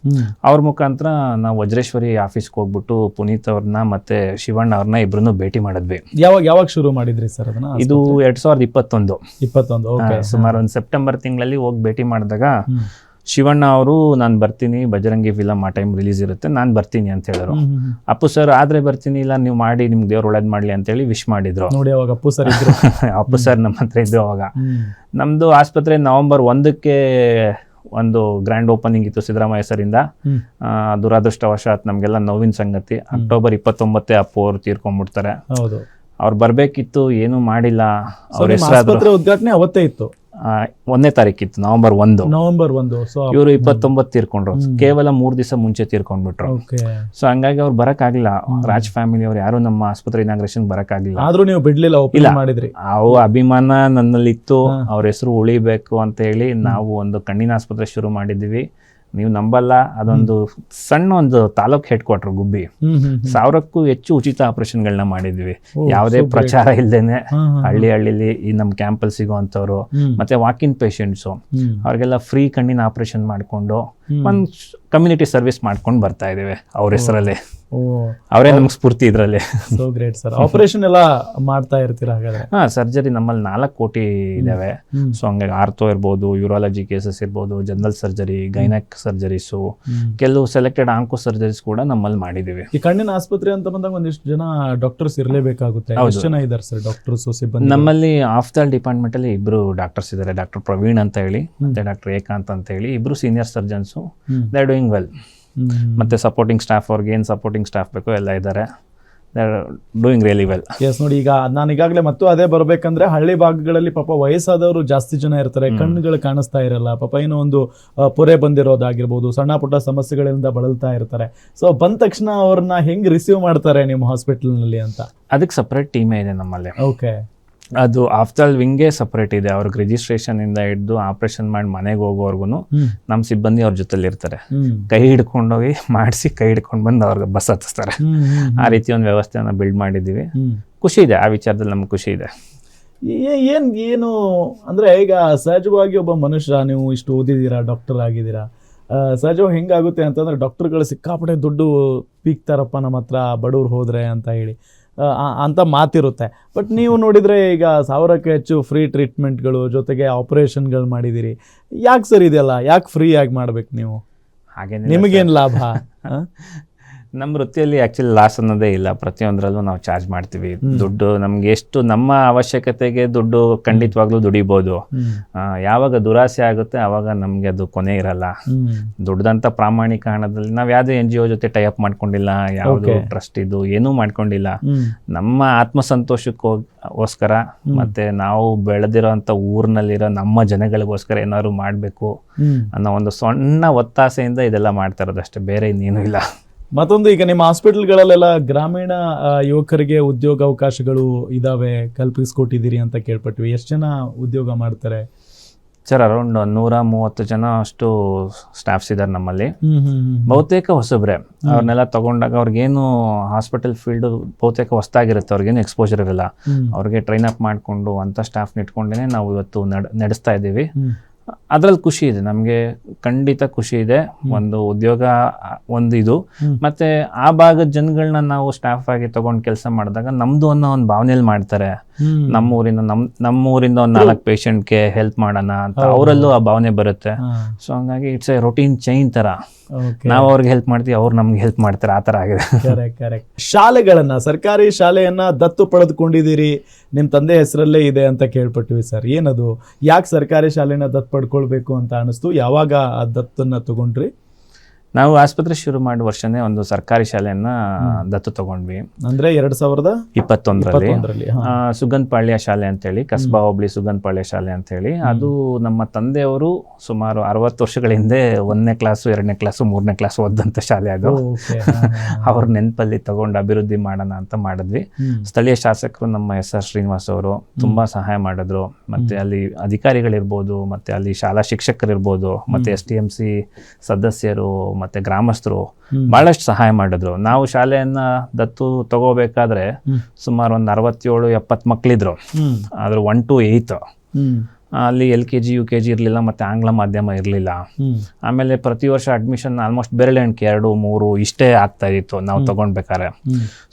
ಅವ್ರ ಮುಖಾಂತರ ನಾವು ವಜ್ರೇಶ್ವರಿ ಆಫೀಸ್ಗೆ ಹೋಗ್ಬಿಟ್ಟು ಪುನೀತ್ ಅವ್ರನ್ನ ಮತ್ತೆ ಶಿವಣ್ಣ ಅವ್ರನ್ನ ಇಬ್ರನ್ನು ಭೇಟಿ ಮಾಡಿದ್ವಿ. ಯಾವಾಗ ಶುರು ಮಾಡಿದ್ರಿ ಸರ್ ಅದನ್ನ? ಇದು 2021 ಸುಮಾರು ಒಂದು ಸೆಪ್ಟೆಂಬರ್ ತಿಂಗಳಲ್ಲಿ ಹೋಗಿ ಭೇಟಿ ಮಾಡಿದಾಗ ಶಿವಣ್ಣ ಅವರು ನಾನು ಬರ್ತೀನಿ, ಬಜರಂಗಿ ಫಿಲಮ್ ಆ ಟೈಮ್ ರಿಲೀಸ್ ಇರುತ್ತೆ, ನಾನು ಬರ್ತೀನಿ ಅಂತ ಹೇಳಿದ್ರು. ಅಪ್ಪು ಸರ್ ಆದ್ರೆ ಬರ್ತೀನಿ, ಇಲ್ಲ ನೀವು ಮಾಡಿ, ನಿಮ್ಗೆ ದೇವ್ರು ಒಳ್ಳೇದ್ ಮಾಡ್ಲಿ ಅಂತೇಳಿ ವಿಶ್ ಮಾಡಿದ್ರು. ನೋಡಿ ಅವಾಗ ಅಪ್ಪು ಸರ್ ನಮ್ಮ ಹತ್ರ ಇದ್ರು. ಅವಾಗ ನಮ್ದು ಆಸ್ಪತ್ರೆ November 1ಕ್ಕೆ ಒಂದು ಗ್ರ್ಯಾಂಡ್ ಓಪನಿಂಗ್ ಇತ್ತು ಸಿದ್ದರಾಮಯ್ಯ ಸರಿಂದ. ದುರಾದೃಷ್ಟವಶಾತ್ ನಮ್ಗೆಲ್ಲ ನೋವಿನ ಸಂಗತಿ, October 29 ಅಪ್ಪು ಅವರು ತೀರ್ಕೊಂಡ್ಬಿಡ್ತಾರೆ. ಅವ್ರು ಬರಬೇಕಿತ್ತು, ಏನೂ ಮಾಡಿಲ್ಲ. ಅವ್ರ ನಿಮ್ಮ ಹೆಸರಾದ್ರು ಆಸ್ಪತ್ರೆ ಉದ್ಘಾಟನೆ ಅವತ್ತೇ ಇತ್ತು, 1ನೇ ತಾರೀಕಿತ್ತು, ನವೆಂಬರ್ 1. ನವೆಂಬರ್ 1. ಸೊ ಇವರು 29 ತೀರ್ಕೊಂಡ್ರು, ಕೇವಲ 3 ದಿವಸ ಮುಂಚೆ ತೀರ್ಕೊಂಡ್ಬಿಟ್ರು. ಓಕೆ. ಸೊ ಹಂಗಾಗಿ ಅವ್ರು ಬರಕ್ಕಾಗಿಲ್ಲ, ರಾಜ್ ಫ್ಯಾಮಿಲಿ ಅವ್ರು ಯಾರು ನಮ್ಮ ಆಸ್ಪತ್ರೆ ಇನಾಗ್ರೇಷನ್ ಬರಕ್ಕಾಗಿಲ್ಲ. ಆದ್ರೂ ನೀವು ಬಿಡ್ಲಿಲ್ಲ, ಓಪನ್ ಮಾಡಿದ್ರಿ. ಅವು ಅಭಿಮಾನ ನನ್ನಲ್ಲಿತ್ತು, ಅವ್ರ ಹೆಸರು ಉಳಿಬೇಕು ಅಂತ ಹೇಳಿ ನಾವು ಒಂದು ಕಣ್ಣಿನ ಆಸ್ಪತ್ರೆ ಶುರು ಮಾಡಿದ್ವಿ. ನೀವು ನಂಬಲ್ಲ, ಅದೊಂದು ಸಣ್ಣ ಒಂದು ತಾಲೂಕ್ ಹೆಡ್ ಕ್ವಾರ್ಟರ್ ಗುಬ್ಬಿ, 1000ಕ್ಕೂ ಹೆಚ್ಚು ಉಚಿತ ಆಪರೇಷನ್ಗಳನ್ನ ಮಾಡಿದ್ವಿ. ಯಾವುದೇ ಪ್ರಚಾರ ಇಲ್ದೇನೆ ಹಳ್ಳಿಲಿ ಈ ನಮ್ಮ ಕ್ಯಾಂಪಲ್ಲಿ ಸಿಗೋವಂಥವ್ರು ಮತ್ತೆ ವಾಕಿನ್ ಪೇಷಂಟ್ಸು ಅವ್ರಿಗೆಲ್ಲ ಫ್ರೀ ಕಣ್ಣಿನ ಆಪರೇಷನ್ ಮಾಡಿಕೊಂಡು ಒಂದು ಕಮ್ಯುನಿಟಿ ಸರ್ವಿಸ್ ಮಾಡ್ಕೊಂಡು ಬರ್ತಾ ಇದೀವಿ ಅವ್ರ ಹೆಸರಲ್ಲಿ. ಅವರೇ ನಮ್ಗೆ ಸ್ಫೂರ್ತಿ ಇದ್ರಲ್ಲಿ. So great sir. ಆಪರೇಷನ್ ಎಲ್ಲ ಮಾಡ್ತಾ ಇರ್ತೀರಾ ಹಾಗಾದ್ರೆ? ಸರ್ಜರಿ ನಮ್ಮಲ್ಲಿ 4 ಕೋಟಿ ಇದಾವೆ. ಸೊ ಹಂಗಾಗಿ ಆರ್ಥೋ ಇರ್ಬೋದು, ಯೂರಾಲಜಿ ಕೇಸಸ್ ಇರ್ಬೋದು, ಜನರಲ್ ಸರ್ಜರಿ, ಗೈನಕ್ ಸರ್ಜರೀಸು, ಕೆಲವು ಸೆಲೆಕ್ಟೆಡ್ ಆಂಕೋ ಸರ್ಜರೀಸ್ ಕೂಡ ನಮ್ಮಲ್ಲಿ ಮಾಡಿದೀವಿ. ಈ ಕಣ್ಣಿನ ಆಸ್ಪತ್ರೆ ಅಂತ ಬಂದಾಗ ಒಂದಿಷ್ಟು ಜನ ಡಾಕ್ಟರ್ಸ್ ಇರಲೇಬೇಕಾಗುತ್ತೆ. ಎಷ್ಟು ಜನ ಇದ್ದಾರೆ ಸರ್ ಡಾಕ್ಟರ್ಸ್ ಸಿಬ್ಬಂದಿ? ನಮ್ಮಲ್ಲಿ ಆಫ್ತಾಲ್ ಡಿಪಾರ್ಟ್ಮೆಂಟ್ ಅಲ್ಲಿ 2 ಡಾಕ್ಟರ್ಸ್ ಇದ್ದಾರೆ, ಡಾಕ್ಟರ್ ಪ್ರವೀಣ್ ಅಂತ ಹೇಳಿ ಮತ್ತೆ ಡಾಕ್ಟರ್ ಏಕಾಂತ್ ಅಂತ ಹೇಳಿ, 2 senior surgeons. They are doing well. ಮತ್ತೆ ಸಪೋರ್ಟಿಂಗ್ ಸ್ಟಾಫ್, ಅವ್ರಿಗೆ ಏನು ಸಪೋರ್ಟಿಂಗ್ ಸ್ಟಾಫ್ ಬೇಕೋ ಎಲ್ಲ ಇದ್ದಾರೆ. They are doing really well. Yes, ನೋಡಿ ಈಗ ನಾನು ಈಗಾಗಲೇ ಮತ್ತು ಅದೇ ಬರಬೇಕಂದ್ರೆ ಹಳ್ಳಿ ಭಾಗಗಳಲ್ಲಿ ಪಾಪ ವಯಸ್ಸಾದವರು ಜಾಸ್ತಿ ಜನ ಇರ್ತಾರೆ, ಕಣ್ಣುಗಳು ಕಾಣಿಸ್ತಾ ಇರಲ್ಲ, ಪಾಪ ಏನೋ ಒಂದು ಪೊರೆ ಬಂದಿರೋದಾಗಿರ್ಬೋದು, ಸಣ್ಣ ಪುಟ್ಟ ಸಮಸ್ಯೆಗಳಿಂದ ಬಳಲ್ತಾ ಇರ್ತಾರೆ. ಸೊ ಬಂದ ತಕ್ಷಣ ಅವ್ರನ್ನ ಹೆಂಗ್ ರಿಸೀವ್ ಮಾಡ್ತಾರೆ ನಿಮ್ಮ ಹಾಸ್ಪಿಟಲ್ನಲ್ಲಿ ಅಂತ? ಅದಕ್ಕೆ ಸಪ್ರೇಟ್ ಟೀಮೇ ಇದೆ ನಮ್ಮಲ್ಲಿ. ಓಕೆ. ಅದು ಆಫ್ತಾಲ್ ವಿಂಗೇ ಸಪ್ರೇಟ್ ಇದೆ. ಅವ್ರಿಗೆ ರಿಜಿಸ್ಟ್ರೇಷನ್ ಇಂದ ಹಿಡಿದು ಆಪರೇಷನ್ ಮಾಡಿ ಮನೆಗೆ ಹೋಗೋವರೆಗೂ ನಮ್ಮ ಸಿಬ್ಬಂದಿ ಅವ್ರ ಜೊತೆಲಿ ಇರ್ತಾರೆ. ಕೈ ಹಿಡ್ಕೊಂಡೋಗಿ ಮಾಡಿಸಿ ಕೈ ಹಿಡ್ಕೊಂಡು ಬಂದು ಅವ್ರಿಗೆ ಬಸ್ ಹತ್ತಿಸ್ತಾರೆ. ಆ ರೀತಿ ಒಂದು ವ್ಯವಸ್ಥೆನ ಬಿಲ್ಡ್ ಮಾಡಿದ್ದೀವಿ. ಖುಷಿ ಇದೆ, ಆ ವಿಚಾರದಲ್ಲಿ ನಮ್ಗೆ ಖುಷಿ ಇದೆ. ಏನು ಅಂದ್ರೆ ಈಗ ಸಹಜವಾಗಿ ಒಬ್ಬ ಮನುಷ್ಯ, ನೀವು ಇಷ್ಟು ಓದಿದ್ದೀರಾ, ಡಾಕ್ಟರ್ ಆಗಿದ್ದೀರಾ, ಸಹಜವಾಗಿ ಹೆಂಗಾಗುತ್ತೆ ಅಂತಂದ್ರೆ ಡಾಕ್ಟರ್ಗಳು ಸಿಕ್ಕಾಪಟ್ಟೆ ದುಡ್ಡು ಪೀಕ್ತಾರಪ್ಪ ನಮ್ಮ ಹತ್ರ ಬಡವ್ರು ಹೋದ್ರೆ ಅಂತ ಹೇಳಿ ಅಂತ ಮಾತಿರುತ್ತೆ. ಬಟ್ ನೀವು ನೋಡಿದರೆ ಈಗ 1000ಕ್ಕೆ ಹೆಚ್ಚು ಫ್ರೀ ಟ್ರೀಟ್ಮೆಂಟ್ಗಳು ಜೊತೆಗೆ ಆಪರೇಷನ್ಗಳು ಮಾಡಿದ್ದೀರಿ. ಯಾಕೆ ಸರ್ ಇದೆಲ್ಲ ಯಾಕೆ ಫ್ರೀ ಆಗಿ ಮಾಡ್ಬೇಕು ನೀವು? ಹಾಗೇನೆ ನಿಮಗೇನು ಲಾಭ? ನಮ್ಮ ವೃತ್ತಿಯಲ್ಲಿ ಆ್ಯಕ್ಚುಲಿ ಲಾಸ್ ಅನ್ನೋದೇ ಇಲ್ಲ. ಪ್ರತಿಯೊಂದರಲ್ಲೂ ನಾವು ಚಾರ್ಜ್ ಮಾಡ್ತೀವಿ ದುಡ್ಡು. ನಮ್ಗೆ ಎಷ್ಟು ನಮ್ಮ ಅವಶ್ಯಕತೆಗೆ ದುಡ್ಡು ಖಂಡಿತವಾಗ್ಲೂ ದುಡಿಬೋದು. ಯಾವಾಗ ದುರಾಸೆ ಆಗುತ್ತೆ ಆವಾಗ ನಮಗೆ ಅದು ಕೊನೆ ಇರಲ್ಲ. ದುಡ್ದಂಥ ಪ್ರಾಮಾಣಿಕ ಹಣದಲ್ಲಿ ನಾವು ಯಾವುದೇ NGO ಜೊತೆ ಟೈಅಪ್ ಮಾಡ್ಕೊಂಡಿಲ್ಲ, ಯಾವುದು ಟ್ರಸ್ಟ್ ಇದು ಏನೂ ಮಾಡ್ಕೊಂಡಿಲ್ಲ. ನಮ್ಮ ಆತ್ಮಸಂತೋಷಕ್ಕೋಸ್ಕರ ಮತ್ತೆ ನಾವು ಬೆಳೆದಿರೋಂಥ ಊರಿನಲ್ಲಿರೋ ನಮ್ಮ ಜನಗಳಿಗೋಸ್ಕರ ಏನಾದ್ರು ಮಾಡಬೇಕು ಅನ್ನೋ ಒಂದು ಸಣ್ಣ ಒತ್ತಾಸೆಯಿಂದ ಇದೆಲ್ಲ ಮಾಡ್ತಾ ಇರೋದಷ್ಟೇ, ಬೇರೆ ಇನ್ನೇನು ಇಲ್ಲ. ಮತ್ತೊಂದು, ಈಗ ನಿಮ್ಮ ಹಾಸ್ಪಿಟಲ್ಗಳಲ್ಲೆಲ್ಲ ಗ್ರಾಮೀಣ ಯುವಕರಿಗೆ ಉದ್ಯೋಗ ಅವಕಾಶಗಳು ಇದಾವೆ, ಕಲ್ಪಿಸ್ಕೊಟ್ಟಿದ್ದೀರಿ ಅಂತ ಕೇಳ್ಪಟ್ವಿ. ಎಷ್ಟು ಜನ ಉದ್ಯೋಗ ಮಾಡ್ತಾರೆ ಸರ್? ಅರೌಂಡ್ 130 ಜನ ಅಷ್ಟು ಸ್ಟಾಫ್ಸ್ ಇದ್ದಾರೆ ನಮ್ಮಲ್ಲಿ. ಬಹುತೇಕ ಹೊಸಬ್ರೆ. ಅವ್ರನ್ನೆಲ್ಲ ತಗೊಂಡಾಗ ಅವ್ರಿಗೇನು ಹಾಸ್ಪಿಟಲ್ ಫೀಲ್ಡ್ ಬಹುತೇಕ ಹೊಸದಾಗಿರುತ್ತೆ, ಅವ್ರಿಗೇನು ಎಕ್ಸ್ಪೋಜರ್ ಇರಲ್ಲ. ಅವ್ರಿಗೆ ಟ್ರೈನ್ ಅಪ್ ಮಾಡಿಕೊಂಡು ಅಂಥ ಸ್ಟಾಫ್ನ ಇಟ್ಕೊಂಡೇ ನಾವು ಇವತ್ತು ನಡೆಸ್ತಾ ಇದ್ದೀವಿ. ಅದ್ರಲ್ಲಿ ಖುಷಿ ಇದೆ ನಮಗೆ, ಖಂಡಿತ ಖುಷಿ ಇದೆ. ಒಂದು ಉದ್ಯೋಗ ಒಂದು ಇದು, ಮತ್ತೆ ಆ ಭಾಗದ ಜನಗಳನ್ನ ನಾವು ಸ್ಟಾಫ್ ಆಗಿ ತಗೊಂಡು ಕೆಲಸ ಮಾಡಿದಾಗ ನಮ್ದು ಅನ್ನೋ ಒಂದು ಭಾವನೆಯಲ್ಲಿ ಮಾಡ್ತಾರೆ. ನಮ್ಮೂರಿಂದ ಒಂದು 4 ಪೇಷಂಟ್ಗೆ ಹೆಲ್ಪ್ ಮಾಡೋಣ ಅಂತ ಅವರಲ್ಲೂ ಆ ಭಾವನೆ ಬರುತ್ತೆ. ಸೊ ಹಂಗಾಗಿ ಇಟ್ಸ್ ಎ ರೊಟೀನ್ ಚೈನ್ ತರ. ನಾವು ಅವ್ರಿಗೆ ಹೆಲ್ಪ್ ಮಾಡ್ತೀವಿ, ಅವ್ರು ನಮ್ಗೆ ಹೆಲ್ಪ್ ಮಾಡ್ತಾರೆ, ಆ ತರ ಆಗಿದೆ. ಕರೆಕ್ಟ್. ಶಾಲೆಗಳನ್ನ, ಸರ್ಕಾರಿ ಶಾಲೆಯನ್ನ ದತ್ತು ಪಡೆದುಕೊಂಡಿದ್ದೀರಿ, ನಿಮ್ ತಂದೆ ಹೆಸರಲ್ಲೇ ಇದೆ ಅಂತ ಕೇಳ್ಪಟ್ವಿ ಸರ್. ಏನದು, ಯಾಕೆ ಸರ್ಕಾರಿ ಶಾಲೆನ ದತ್ತು ಪಡ್ಕೊಳ್ಬೇಕು ಅಂತ ಅನಿಸ್ತು? ಯಾವಾಗ ಆ ದತ್ತನ್ನ ತಗೊಂಡ್ರಿ? ನಾವು ಆಸ್ಪತ್ರೆ ಶುರು ಮಾಡಿ ವರ್ಷನೇ ಒಂದು ಸರ್ಕಾರಿ ಶಾಲೆಯನ್ನ ದತ್ತು ತಗೊಂಡ್ವಿ. ಅಂದ್ರೆ 2021ರಲ್ಲಿ ಸುಗಂಧಪಾಳ್ಯ ಶಾಲೆ ಅಂತೇಳಿ, ಕಸ್ಬಾ ಹೋಬಳಿ ಸುಗಂಧಪಾಳ್ಯ ಶಾಲೆ ಅಂತೇಳಿ. ಅದು ನಮ್ಮ ತಂದೆಯವರು ಸುಮಾರು 60 ವರ್ಷಗಳ ಹಿಂದೆ 1ನೇ ಕ್ಲಾಸು 2ನೇ ಕ್ಲಾಸು 3ನೇ ಕ್ಲಾಸ್ ಓದಂತ ಶಾಲೆ ಅದು. ಅವ್ರ ನೆನಪಲ್ಲಿ ತಗೊಂಡು ಅಭಿವೃದ್ಧಿ ಮಾಡೋಣ ಅಂತ ಮಾಡಿದ್ವಿ. ಸ್ಥಳೀಯ ಶಾಸಕರು ನಮ್ಮ SR ಶ್ರೀನಿವಾಸ್ ಅವರು ತುಂಬಾ ಸಹಾಯ ಮಾಡಿದ್ರು. ಮತ್ತೆ ಅಲ್ಲಿ ಅಧಿಕಾರಿಗಳಿರ್ಬೋದು, ಮತ್ತೆ ಅಲ್ಲಿ ಶಾಲಾ ಶಿಕ್ಷಕರಿರ್ಬೋದು, ಮತ್ತೆ STMC ಸದಸ್ಯರು ಮತ್ತೆ ಗ್ರಾಮಸ್ಥರು ಬಹಳಷ್ಟು ಸಹಾಯ ಮಾಡಿದ್ರು. ನಾವು ಶಾಲೆಯನ್ನ ದತ್ತು ತಗೋಬೇಕಾದ್ರೆ ಸುಮಾರು ಒಂದು 67-70 ಮಕ್ಕಳಿದ್ರು. ಆದ್ರೆ 1 to 8 ಅಲ್ಲಿ LKG UKG ಇರಲಿಲ್ಲ, ಮತ್ತೆ ಆಂಗ್ಲ ಮಾಧ್ಯಮ ಇರಲಿಲ್ಲ. ಆಮೇಲೆ ಪ್ರತಿ ವರ್ಷ ಅಡ್ಮಿಷನ್ ಆಲ್ಮೋಸ್ಟ್ ಬೆರಳೆಣಿಕೆ 2-3 ಇಷ್ಟೇ ಆಗ್ತಾ ಇತ್ತು ನಾವು ತಗೊಂಡ್ಬೇಕಾದ್ರೆ.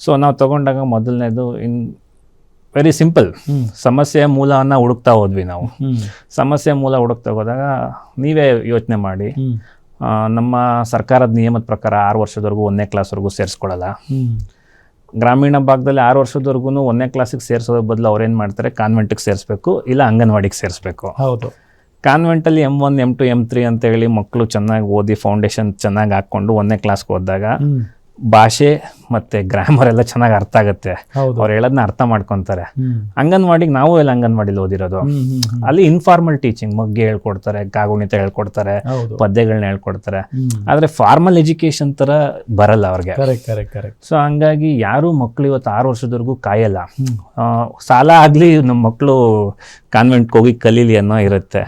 ಸೊ ನಾವು ತಗೊಂಡಾಗ ಮೊದಲನೇದು ವೆರಿ ಸಿಂಪಲ್, ಸಮಸ್ಯೆಯ ಮೂಲವನ್ನ ಹುಡುಕ್ತಾ ಹೋದ್ವಿ ನಾವು. ಸಮಸ್ಯೆ ಮೂಲ ಹುಡುಕ್ತಾ ಹೋದಾಗ ನೀವೇ ಯೋಚನೆ ಮಾಡಿ, ನಮ್ಮ ಸರ್ಕಾರದ ನಿಯಮದ ಪ್ರಕಾರ 6 ವರ್ಷದವರೆಗೂ 1ನೇ ಕ್ಲಾಸ್ವರೆಗೂ ಸೇರಿಸ್ಕೊಳ್ಳಲ್ಲ. ಗ್ರಾಮೀಣ ಭಾಗದಲ್ಲಿ 6 ವರ್ಷದವರೆಗೂ 1ನೇ ಕ್ಲಾಸಿಗೆ ಸೇರಿಸೋದ್ರ ಬದಲು ಅವ್ರೇನು ಮಾಡ್ತಾರೆ, ಕಾನ್ವೆಂಟಿಗೆ ಸೇರಿಸ್ಬೇಕು, ಇಲ್ಲ ಅಂಗನವಾಡಿಗೆ ಸೇರಿಸ್ಬೇಕು. ಹೌದು. ಕಾನ್ವೆಂಟಲ್ಲಿ M1 M2 M3 ಅಂತ ಹೇಳಿ ಮಕ್ಕಳು ಚೆನ್ನಾಗಿ ಓದಿ ಫೌಂಡೇಶನ್ ಚೆನ್ನಾಗಿ ಹಾಕ್ಕೊಂಡು 1ನೇ ಕ್ಲಾಸ್ಗೆ ಹೋದಾಗ ಭಾಷೆ ಮತ್ತು ಗ್ರಾಮರ್ ಎಲ್ಲ ಚೆನ್ನಾಗಿ ಅರ್ಥ ಆಗುತ್ತೆ, ಹೌದು. ಅವ್ರು ಹೇಳೋದನ್ನ ಅರ್ಥ ಮಾಡ್ಕೊತಾರೆ. ಹ್ಮ್. ಅಂಗನವಾಡಿಗೆ ನಾವು ಎಲ್ಲ ಅಂಗನವಾಡಿಲಿ ಓದಿರೋದು. ಅಲ್ಲಿ ಇನ್ಫಾರ್ಮಲ್ ಟೀಚಿಂಗ್, ಮಗ್ಗೆ ಹೇಳ್ಕೊಡ್ತಾರೆ, ಕಾಗುಣಿತ ಹೇಳ್ಕೊಡ್ತಾರೆ, ಹೌದು. ಪದ್ಯಗಳನ್ನ ಹೇಳ್ಕೊಡ್ತಾರೆ. ಆದರೆ ಫಾರ್ಮಲ್ ಎಜುಕೇಶನ್ ಥರ ಬರಲ್ಲ ಅವ್ರಿಗೆ. ಕರೆಕ್ಟ್. ಸೊ ಹಂಗಾಗಿ ಯಾರೂ ಮಕ್ಕಳು ಇವತ್ತು 6 ವರ್ಷದವರೆಗೂ ಕಾಯಲ್ಲ. ಸಾಲ ಆಗಲಿ ನಮ್ಮ ಮಕ್ಕಳು ಕಾನ್ವೆಂಟ್ಗೆ ಹೋಗಿ ಕಲೀಲಿ ಅನ್ನೋ ಇರುತ್ತೆ.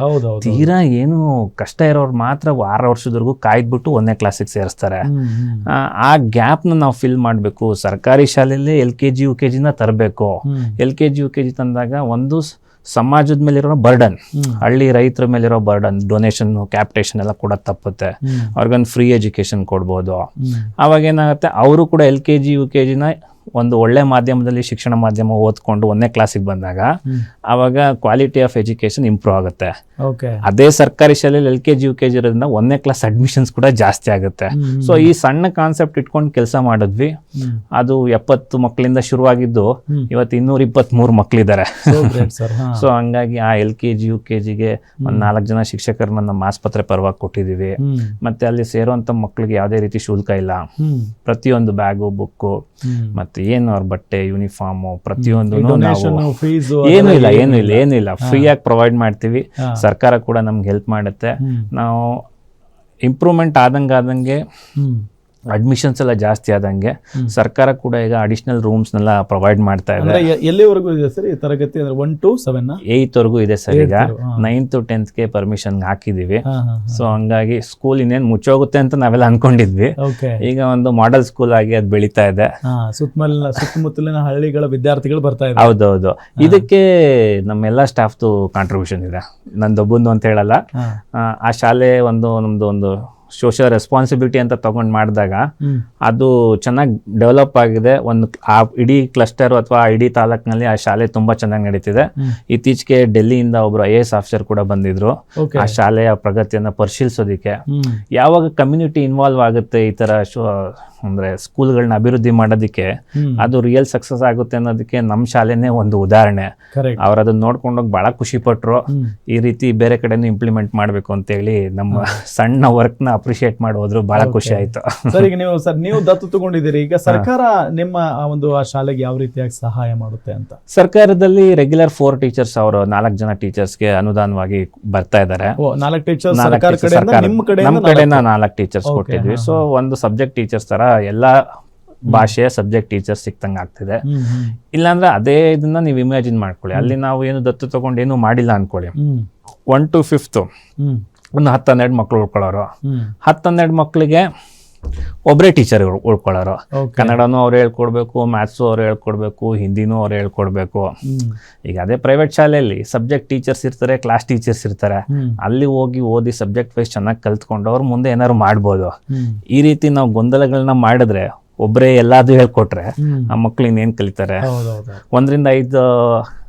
ತೀರಾ ಏನು ಕಷ್ಟ ಇರೋರು ಮಾತ್ರ 6 ವರ್ಷದವರೆಗೂ ಕಾಯ್ದ್ಬಿಟ್ಟು 1ನೇ ಕ್ಲಾಸಿಗೆ ಸೇರಿಸ್ತಾರೆ. ಆ ಗ್ಯಾಪ್ನ ನಾವು ಫಿಲ್ ಮಾಡಬೇಕು. ಸರ್ಕಾರಿ ಶಾಲೆಯಲ್ಲೇ LKG UKG ತರಬೇಕು. LKG UKG ತಂದಾಗ ಒಂದು ಸಮಾಜದ ಮೇಲಿರೋ ಬರ್ಡನ್, ಹಳ್ಳಿ ರೈತರ ಮೇಲಿರೋ ಬರ್ಡನ್, ಡೊನೇಷನ್ ಕ್ಯಾಪಿಟೇಷನ್ ಎಲ್ಲ ಕೂಡ ತಪ್ಪುತ್ತೆ. ಅವ್ರಿಗೊಂದು ಫ್ರೀ ಎಜುಕೇಶನ್ ಕೊಡ್ಬೋದು. ಅವಾಗ ಏನಾಗುತ್ತೆ, ಅವರು ಕೂಡ LKG UKG ಒಂದು ಒಳ್ಳೆ ಮಾಧ್ಯಮದಲ್ಲಿ ಶಿಕ್ಷಣ ಮಾಧ್ಯಮ ಓದ್ಕೊಂಡು 1ನೇ ಕ್ಲಾಸಿಗೆ ಬಂದಾಗ ಆವಾಗ ಕ್ವಾಲಿಟಿ ಆಫ್ ಎಜುಕೇಶನ್ ಇಂಪ್ರೂವ್ ಆಗುತ್ತೆ. ಅದೇ ಸರ್ಕಾರಿ ಶಾಲೆಯಲ್ಲಿ LKG UKG ಇರೋದ್ರಿಂದ 1ನೇ ಕ್ಲಾಸ್ ಅಡ್ಮಿಷನ್ಸ್ ಕೂಡ ಜಾಸ್ತಿ ಆಗುತ್ತೆ. ಸೊ ಈ ಸಣ್ಣ ಕಾನ್ಸೆಪ್ಟ್ ಇಟ್ಕೊಂಡು ಕೆಲಸ ಮಾಡಿದ್ವಿ. ಅದು 70 ಮಕ್ಕಳಿಂದ ಶುರುವಾಗಿದ್ದು ಇವತ್ತು 223 ಮಕ್ಕಳಿದ್ದಾರೆ. ಸೊ ಹಂಗಾಗಿ ಆ LKG UKGಗೆ ಒಂದು 4 ಜನ ಶಿಕ್ಷಕರನ್ನ ನಮ್ಮ ಆಸ್ಪತ್ರೆ ಪರವಾಗಿ ಕೊಟ್ಟಿದ್ದೀವಿ. ಮತ್ತೆ ಅಲ್ಲಿ ಸೇರುವಂತ ಮಕ್ಕಳಿಗೆ ಯಾವುದೇ ರೀತಿ ಶುಲ್ಕ ಇಲ್ಲ. ಪ್ರತಿಯೊಂದು ಬ್ಯಾಗು, ಬುಕ್ಕು, ಮತ್ತೆ ಏನು ಅವ್ರ ಬಟ್ಟೆ, ಯೂನಿಫಾರ್ಮು, ಪ್ರತಿಯೊಂದು ಏನು ಇಲ್ಲ ಫ್ರೀಯಾಗಿ ಪ್ರೊವೈಡ್ ಮಾಡ್ತೀವಿ. ಸರ್ಕಾರ ಕೂಡ ನಮ್ಗೆ ಹೆಲ್ಪ್ ಮಾಡುತ್ತೆ. ನಾವು ಇಂಪ್ರೂವ್ಮೆಂಟ್ ಆದಂಗೆ ಅಡ್ಮಿಷನ್ಸ್ ಎಲ್ಲ ಜಾಸ್ತಿ ಆದಂಗೆ ಸರ್ಕಾರ ಕೂಡ ಈಗ ಅಡಿಷನಲ್ ರೂಮ್ಸ್ನೆಲ್ಲ ಪ್ರೊವೈಡ್ ಮಾಡ್ತಾ ಇದೆ. ಎಲ್ಲಿವರೆಗೂ ಇದೆ ಸರ್ ಈ ತರಗತಿ? 1 to 7 8th ವರೆಗೂ ಇದೆ ಸರ್. ಈಗ 9th to 10th ಪರ್ಮಿಷನ್ ಹಾಕಿದೀವಿ. ಸೊ ಹಂಗಾಗಿ ಸ್ಕೂಲ್ ಇನ್ನೇನು ಮುಚ್ಚೋಗುತ್ತೆ ಅಂತ ನಾವೆಲ್ಲ ಅನ್ಕೊಂಡಿದ್ವಿ. ಈಗ ಒಂದು ಮಾಡೆಲ್ ಸ್ಕೂಲ್ ಆಗಿ ಅದು ಬೆಳೀತಾ ಇದೆ. ಸುತ್ತಮುತ್ತಲಿನ ಹಳ್ಳಿಗಳ ವಿದ್ಯಾರ್ಥಿಗಳು ಬರ್ತಾ ಇದೆ. ಹೌದೌದು. ಇದಕ್ಕೆ ನಮ್ಮೆಲ್ಲ ಸ್ಟಾಫ್ದು ಕಾಂಟ್ರಿಬ್ಯೂಷನ್ ಇದೆ, ನಂದೊಬ್ಬಂದು ಅಂತ ಹೇಳಲ್ಲ. ಆ ಶಾಲೆ ನಮ್ದು ಸೋಷಿಯಲ್ ರೆಸ್ಪಾನ್ಸಿಬಿಲಿಟಿ ಅಂತ ತಗೊಂಡು ಮಾಡಿದಾಗ ಅದು ಚೆನ್ನಾಗಿ ಡೆವಲಪ್ ಆಗಿದೆ. ಆ ಇಡೀ ಕ್ಲಸ್ಟರ್ ಅಥವಾ ಇಡೀ ತಾಲೂಕಿನಲ್ಲಿ ಆ ಶಾಲೆ ತುಂಬಾ ಚೆನ್ನಾಗಿ ನಡೀತಿದೆ. ಇತ್ತೀಚೆಗೆ ಡೆಲ್ಲಿಯಿಂದ ಒಬ್ರು IAS ಆಫೀಸರ್ ಕೂಡ ಬಂದಿದ್ರು ಆ ಶಾಲೆಯ ಪ್ರಗತಿಯನ್ನ ಪರಿಶೀಲಿಸೋದಿಕ್ಕೆ. ಯಾವಾಗ ಕಮ್ಯುನಿಟಿ ಇನ್ವಾಲ್ವ್ ಆಗುತ್ತೆ ಈ ತರ ಅಂದ್ರೆ ಸ್ಕೂಲ್ಗಳನ್ನ ಅಭಿವೃದ್ಧಿ ಮಾಡೋದಕ್ಕೆ, ಅದು ರಿಯಲ್ ಸಕ್ಸಸ್ ಆಗುತ್ತೆ ಅನ್ನೋದಕ್ಕೆ ನಮ್ಮ ಶಾಲೆನೇ ಒಂದು ಉದಾಹರಣೆ. ಅವ್ರು ಅದನ್ನ ನೋಡ್ಕೊಂಡೋಗಿ ಬಹಳ ಖುಷಿ ಪಟ್ರು. ಈ ರೀತಿ ಬೇರೆ ಕಡೆನೂ ಇಂಪ್ಲಿಮೆಂಟ್ ಮಾಡ್ಬೇಕು ಅಂತ ಹೇಳಿ ನಮ್ಮ ಸಣ್ಣ ವರ್ಕ್ ನ ಅಪ್ರಿಶಿಯೇಟ್ ಮಾಡಿ ಹೋದ್ರು. ಬಹಳ ಖುಷಿ ಆಯ್ತು. ಸರ್, ಈಗ ನೀವು ದತ್ತು ತಗೊಂಡಿದ್ದೀರಿ. ಈಗ ಸರ್ಕಾರ ನಿಮ್ಮ ಆ ಶಾಲೆಗೆ ಯಾವ ರೀತಿಯಾಗಿ ಸಹಾಯ ಮಾಡುತ್ತೆ ಅಂತ? ಸರ್ಕಾರದಲ್ಲಿ ರೆಗ್ಯುಲರ್ 4 ಟೀಚರ್ಸ್, ಅವರು 4 ಜನ ಟೀಚರ್ಸ್ಗೆ ಅನುದಾನವಾಗಿ ಬರ್ತಾ ಇದ್ದಾರೆ. 4 ಟೀಚರ್ಸ್ ನಮ್ಮ ಕಡೆಯಿಂದ 4 ಟೀಚರ್ಸ್ ಕೊಟ್ಟಿದ್ವಿ. ಸೊ ಒಂದು ಸಬ್ಜೆಕ್ಟ್ ಟೀಚರ್ಸ್ ತರ ಎಲ್ಲ ಭಾಷೆಯ ಸಬ್ಜೆಕ್ಟ್ ಟೀಚರ್ಸ್ ಸಿಕ್ತಂಗೆ ಆಗ್ತಿದೆ. ಇಲ್ಲಾಂದ್ರೆ ಅದೇ ಇದನ್ನ ನೀವು ಇಮ್ಯಾಜಿನ್ ಮಾಡ್ಕೊಳ್ಳಿ, ಅಲ್ಲಿ ನಾವು ಏನು ದತ್ತು ತಗೊಂಡು ಏನು ಮಾಡಿಲ್ಲ ಅನ್ಕೊಳ್ಳಿ. 1 to 5th ಒಂದು 10-12 ಮಕ್ಳು ಉಳ್ಕೊಳ್ಳೋರು. 10-12 ಮಕ್ಳಿಗೆ ಒಬ್ಬರೇ ಟೀಚರ್ ಉಳ್ಕೊಳ್ಳೋರು. ಕನ್ನಡನೂ ಅವ್ರು ಹೇಳ್ಕೊಡ್ಬೇಕು, ಮ್ಯಾಥ್ಸು ಅವ್ರು ಹೇಳ್ಕೊಡ್ಬೇಕು, ಹಿಂದಿನೂ ಅವ್ರು ಹೇಳ್ಕೊಡ್ಬೇಕು. ಈಗ ಅದೇ ಪ್ರೈವೇಟ್ ಶಾಲೆಯಲ್ಲಿ ಸಬ್ಜೆಕ್ಟ್ ಟೀಚರ್ಸ್ ಇರ್ತಾರೆ, ಕ್ಲಾಸ್ ಟೀಚರ್ಸ್ ಇರ್ತಾರೆ. ಅಲ್ಲಿ ಹೋಗಿ ಓದಿ ಸಬ್ಜೆಕ್ಟ್ ವೈಸ್ ಚೆನ್ನಾಗಿ ಕಲ್ತ್ಕೊಂಡು ಅವ್ರು ಮುಂದೆ ಏನಾದ್ರು ಮಾಡ್ಬೋದು. ಈ ರೀತಿ ನಾವು ಗೊಂದಲಗಳನ್ನ ಮಾಡಿದ್ರೆ, ಒಬ್ಬರೇ ಎಲ್ಲಾದ್ರೂ ಹೇಳ್ಕೊಟ್ರೆ ಆ ಮಕ್ಳು ಇನ್ನೇನ್ ಕಲಿತಾರೆ? 1 ರಿಂದ 5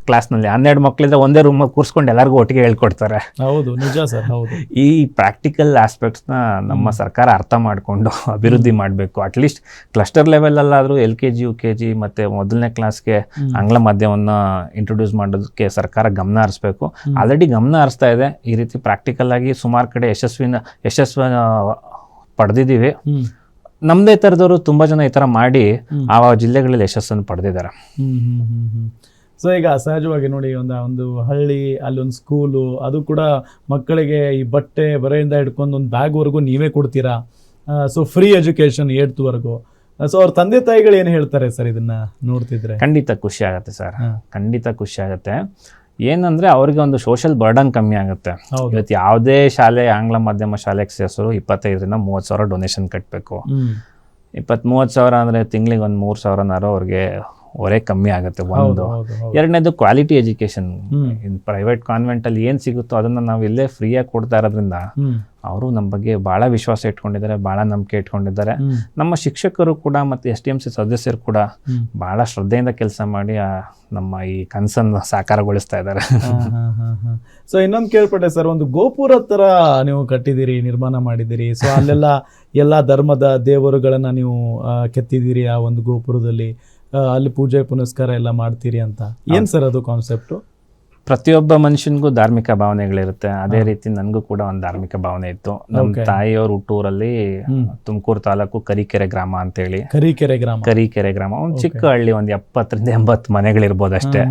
ಕ್ಲಾಸ್ನಲ್ಲಿ 12 ಮಕ್ಕಳಿದ್ರೆ ಒಂದೇ ರೂಮ್ ಕೂರ್ಸ್ಕೊಂಡು ಎಲ್ಲರಿಗೂ ಒಟ್ಟಿಗೆ ಹೇಳ್ಕೊಡ್ತಾರೆ. ಹೌದು, ನಿಜ ಸರ್. ಹೌದು. ಈ ಪ್ರಾಕ್ಟಿಕಲ್ ಆಸ್ಪೆಕ್ಟ್ಸ್ನ ನಮ್ಮ ಸರ್ಕಾರ ಅರ್ಥ ಮಾಡಿಕೊಂಡು ಅಭಿವೃದ್ಧಿ ಮಾಡಬೇಕು. ಅಟ್ಲೀಸ್ಟ್ ಕ್ಲಸ್ಟರ್ ಲೆವೆಲಲ್ಲಾದರೂ LKG UKG ಮತ್ತು 1ನೇ ಕ್ಲಾಸ್ಗೆ ಆಂಗ್ಲ ಮಾಧ್ಯಮವನ್ನು ಇಂಟ್ರೊಡ್ಯೂಸ್ ಮಾಡೋದಕ್ಕೆ ಸರ್ಕಾರ ಗಮನ ಹರಿಸ್ಬೇಕು. ಆಲ್ರೆಡಿ ಗಮನ ಹರಿಸ್ತಾ ಇದೆ. ಈ ರೀತಿ ಪ್ರಾಕ್ಟಿಕಲ್ ಆಗಿ ಸುಮಾರು ಕಡೆ ಯಶಸ್ವಿ ಪಡೆದಿದ್ದೀವಿ. ನಮ್ಮದೇ ಥರದವರು ತುಂಬ ಜನ ಈ ಥರ ಮಾಡಿ ಆ ಜಿಲ್ಲೆಗಳಲ್ಲಿ ಯಶಸ್ಸನ್ನು ಪಡೆದಿದ್ದಾರೆ. ಸೊ ಈಗ ಸಹಜವಾಗಿ ನೋಡಿ, ಒಂದು ಹಳ್ಳಿ, ಅಲ್ಲೊಂದು ಸ್ಕೂಲು, ಅದು ಕೂಡ ಮಕ್ಕಳಿಗೆ ಈ ಬಟ್ಟೆ ಬರೆಯಿಂದ ಹಿಡ್ಕೊಂಡು ಒಂದು ಬ್ಯಾಗ್ವರೆಗೂ ನೀವೇ ಕೊಡ್ತೀರಾ. ಸೊ ಫ್ರೀ ಎಜುಕೇಶನ್ 8th ವರೆಗೂ. ಸೊ ಅವ್ರ ತಂದೆ ತಾಯಿಗಳು ಏನು ಹೇಳ್ತಾರೆ ಸರ್ ಇದನ್ನ ನೋಡ್ತಿದ್ರೆ? ಖಂಡಿತ ಖುಷಿ ಆಗುತ್ತೆ ಸರ್, ಖಂಡಿತ ಖುಷಿ ಆಗುತ್ತೆ. ಏನಂದ್ರೆ ಅವ್ರಿಗೆ ಒಂದು ಸೋಷಿಯಲ್ ಬರ್ಡನ್ ಕಮ್ಮಿ ಆಗುತ್ತೆ. ಇವತ್ತು ಯಾವುದೇ ಶಾಲೆ ಆಂಗ್ಲ ಮಾಧ್ಯಮ ಶಾಲೆಗೆ ಸೇರಿಸೋರು 25 ರಿಂದ 30 ಸಾವಿರ ಡೊನೇಷನ್ ಕಟ್ಟಬೇಕು. 20-30 ಸಾವಿರ ಅಂದ್ರೆ ತಿಂಗಳಿಗೆ ಒಂದು 3 ಸಾವಿರನಾರು ಅವ್ರಿಗೆ ಹೊರೆ ಕಮ್ಮಿ ಆಗುತ್ತೆ. ಒಂದು. ಎರಡನೇದು ಕ್ವಾಲಿಟಿ ಎಜುಕೇಶನ್. ಪ್ರೈವೇಟ್ ಕಾನ್ವೆಂಟ್ ಅಲ್ಲಿ ಏನ್ ಸಿಗುತ್ತೋ ಅದನ್ನ ನಾವು ಇಲ್ಲೇ ಫ್ರೀಯಾಗಿ ಕೊಡ್ತಾ ಇರೋದ್ರಿಂದ ಅವರು ನಮ್ಮ ಬಗ್ಗೆ ಬಹಳ ವಿಶ್ವಾಸ ಇಟ್ಕೊಂಡಿದ್ದಾರೆ, ಬಹಳ ನಂಬಿಕೆ ಇಟ್ಕೊಂಡಿದ್ದಾರೆ. ನಮ್ಮ ಶಿಕ್ಷಕರು ಕೂಡ ಮತ್ತೆ STMC ಸದಸ್ಯರು ಕೂಡ ಬಹಳ ಶ್ರದ್ಧೆಯಿಂದ ಕೆಲಸ ಮಾಡಿ ನಮ್ಮ ಈ ಕನಸನ್ನು ಸಾಕಾರಗೊಳಿಸ್ತಾ ಇದ್ದಾರೆ. ಸೊ ಇನ್ನೊಂದು ಕೇಳ್ಪಟ್ಟೆ ಸರ್, ಒಂದು ಗೋಪುರ ತರ ನೀವು ಕಟ್ಟಿದ್ದೀರಿ, ನಿರ್ಮಾಣ ಮಾಡಿದ್ದೀರಿ. ಸೊ ಅಲ್ಲೆಲ್ಲ ಎಲ್ಲಾ ಧರ್ಮದ ದೇವರುಗಳನ್ನ ನೀವು ಕೆತ್ತಿದ್ದೀರಿ ಆ ಒಂದು ಗೋಪುರದಲ್ಲಿ. ಅಲ್ಲಿ ಪೂಜೆ ಪುನಸ್ಕಾರ ಎಲ್ಲ ಮಾಡ್ತೀರಿ ಅಂತ. ಏನ್ ಸರ್ ಅದು ಕಾನ್ಸೆಪ್ಟು? ಪ್ರತಿಯೊಬ್ಬ ಮನುಷ್ಯನಿಗೂ ಧಾರ್ಮಿಕ ಭಾವನೆಗಳಿರುತ್ತೆ. ಅದೇ ರೀತಿ ನನಗೂ ಕೂಡ ಒಂದು ಧಾರ್ಮಿಕ ಭಾವನೆ ಇತ್ತು. ನಮ್ಮ ತಾಯಿಯವ್ರ ಹುಟ್ಟೂರಲ್ಲಿ ತುಮಕೂರು ತಾಲೂಕು ಕರಿಕೆರೆ ಗ್ರಾಮ ಅಂತೇಳಿ. ಕರಿಕೆರೆ ಗ್ರಾಮ ಒಂದು ಚಿಕ್ಕ ಹಳ್ಳಿ, ಒಂದು 70ರಿಂದ 80 ಮನೆಗಳಿರ್ಬೋದು ಅಷ್ಟೇ.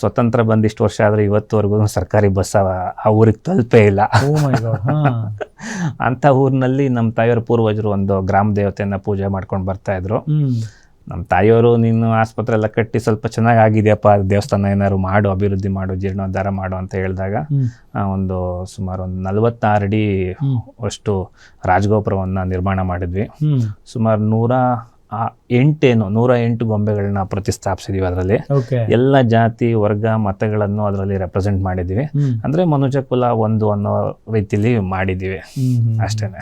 ಸ್ವತಂತ್ರ ಬಂದಿಷ್ಟು ವರ್ಷ ಆದ್ರೆ ಇವತ್ತುವರೆಗೂ ಸರ್ಕಾರಿ ಬಸ್ ಆ ಊರಿಗೆ ತಲುಪೇ ಇಲ್ಲ. ಅಂತ ಊರಿನಲ್ಲಿ ನಮ್ಮ ತಾಯಿಯವ್ರ ಪೂರ್ವಜರು ಒಂದು ಗ್ರಾಮ ದೇವತೆಯನ್ನ ಪೂಜೆ ಮಾಡ್ಕೊಂಡು ಬರ್ತಾ ಇದ್ರು. ನಮ್ಮ ತಾಯಿಯವರು ನೀನು ಆಸ್ಪತ್ರೆ ಎಲ್ಲ ಕಟ್ಟಿ ಸ್ವಲ್ಪ ಚೆನ್ನಾಗಿ ಆಗಿದೆಯಪ್ಪ, ದೇವಸ್ಥಾನ ಏನಾದ್ರು ಮಾಡು, ಅಭಿವೃದ್ಧಿ ಮಾಡು, ಜೀರ್ಣೋದ್ಧಾರ ಮಾಡು ಅಂತ ಹೇಳಿದಾಗ ಒಂದು ಸುಮಾರು ಒಂದು 46 ಅಡಿ ಅಷ್ಟು ರಾಜಗೋಪುರವನ್ನು ನಿರ್ಮಾಣ ಮಾಡಿದ್ವಿ. ಸುಮಾರು 108 ಗೊಂಬೆಗಳನ್ನ ಪ್ರತಿಷ್ಠಾಪಿಸಿದೀವಿ. ಅದರಲ್ಲಿ ಎಲ್ಲ ಜಾತಿ ವರ್ಗ ಮತಗಳನ್ನು ಅದರಲ್ಲಿ ರೆಪ್ರೆಸೆಂಟ್ ಮಾಡಿದ್ವಿ. ಅಂದ್ರೆ ಮನುಜ ಕುಲ ಒಂದು ಅನ್ನೋ ರೀತಿಲಿ ಮಾಡಿದೀವಿ ಅಷ್ಟೇನೆ.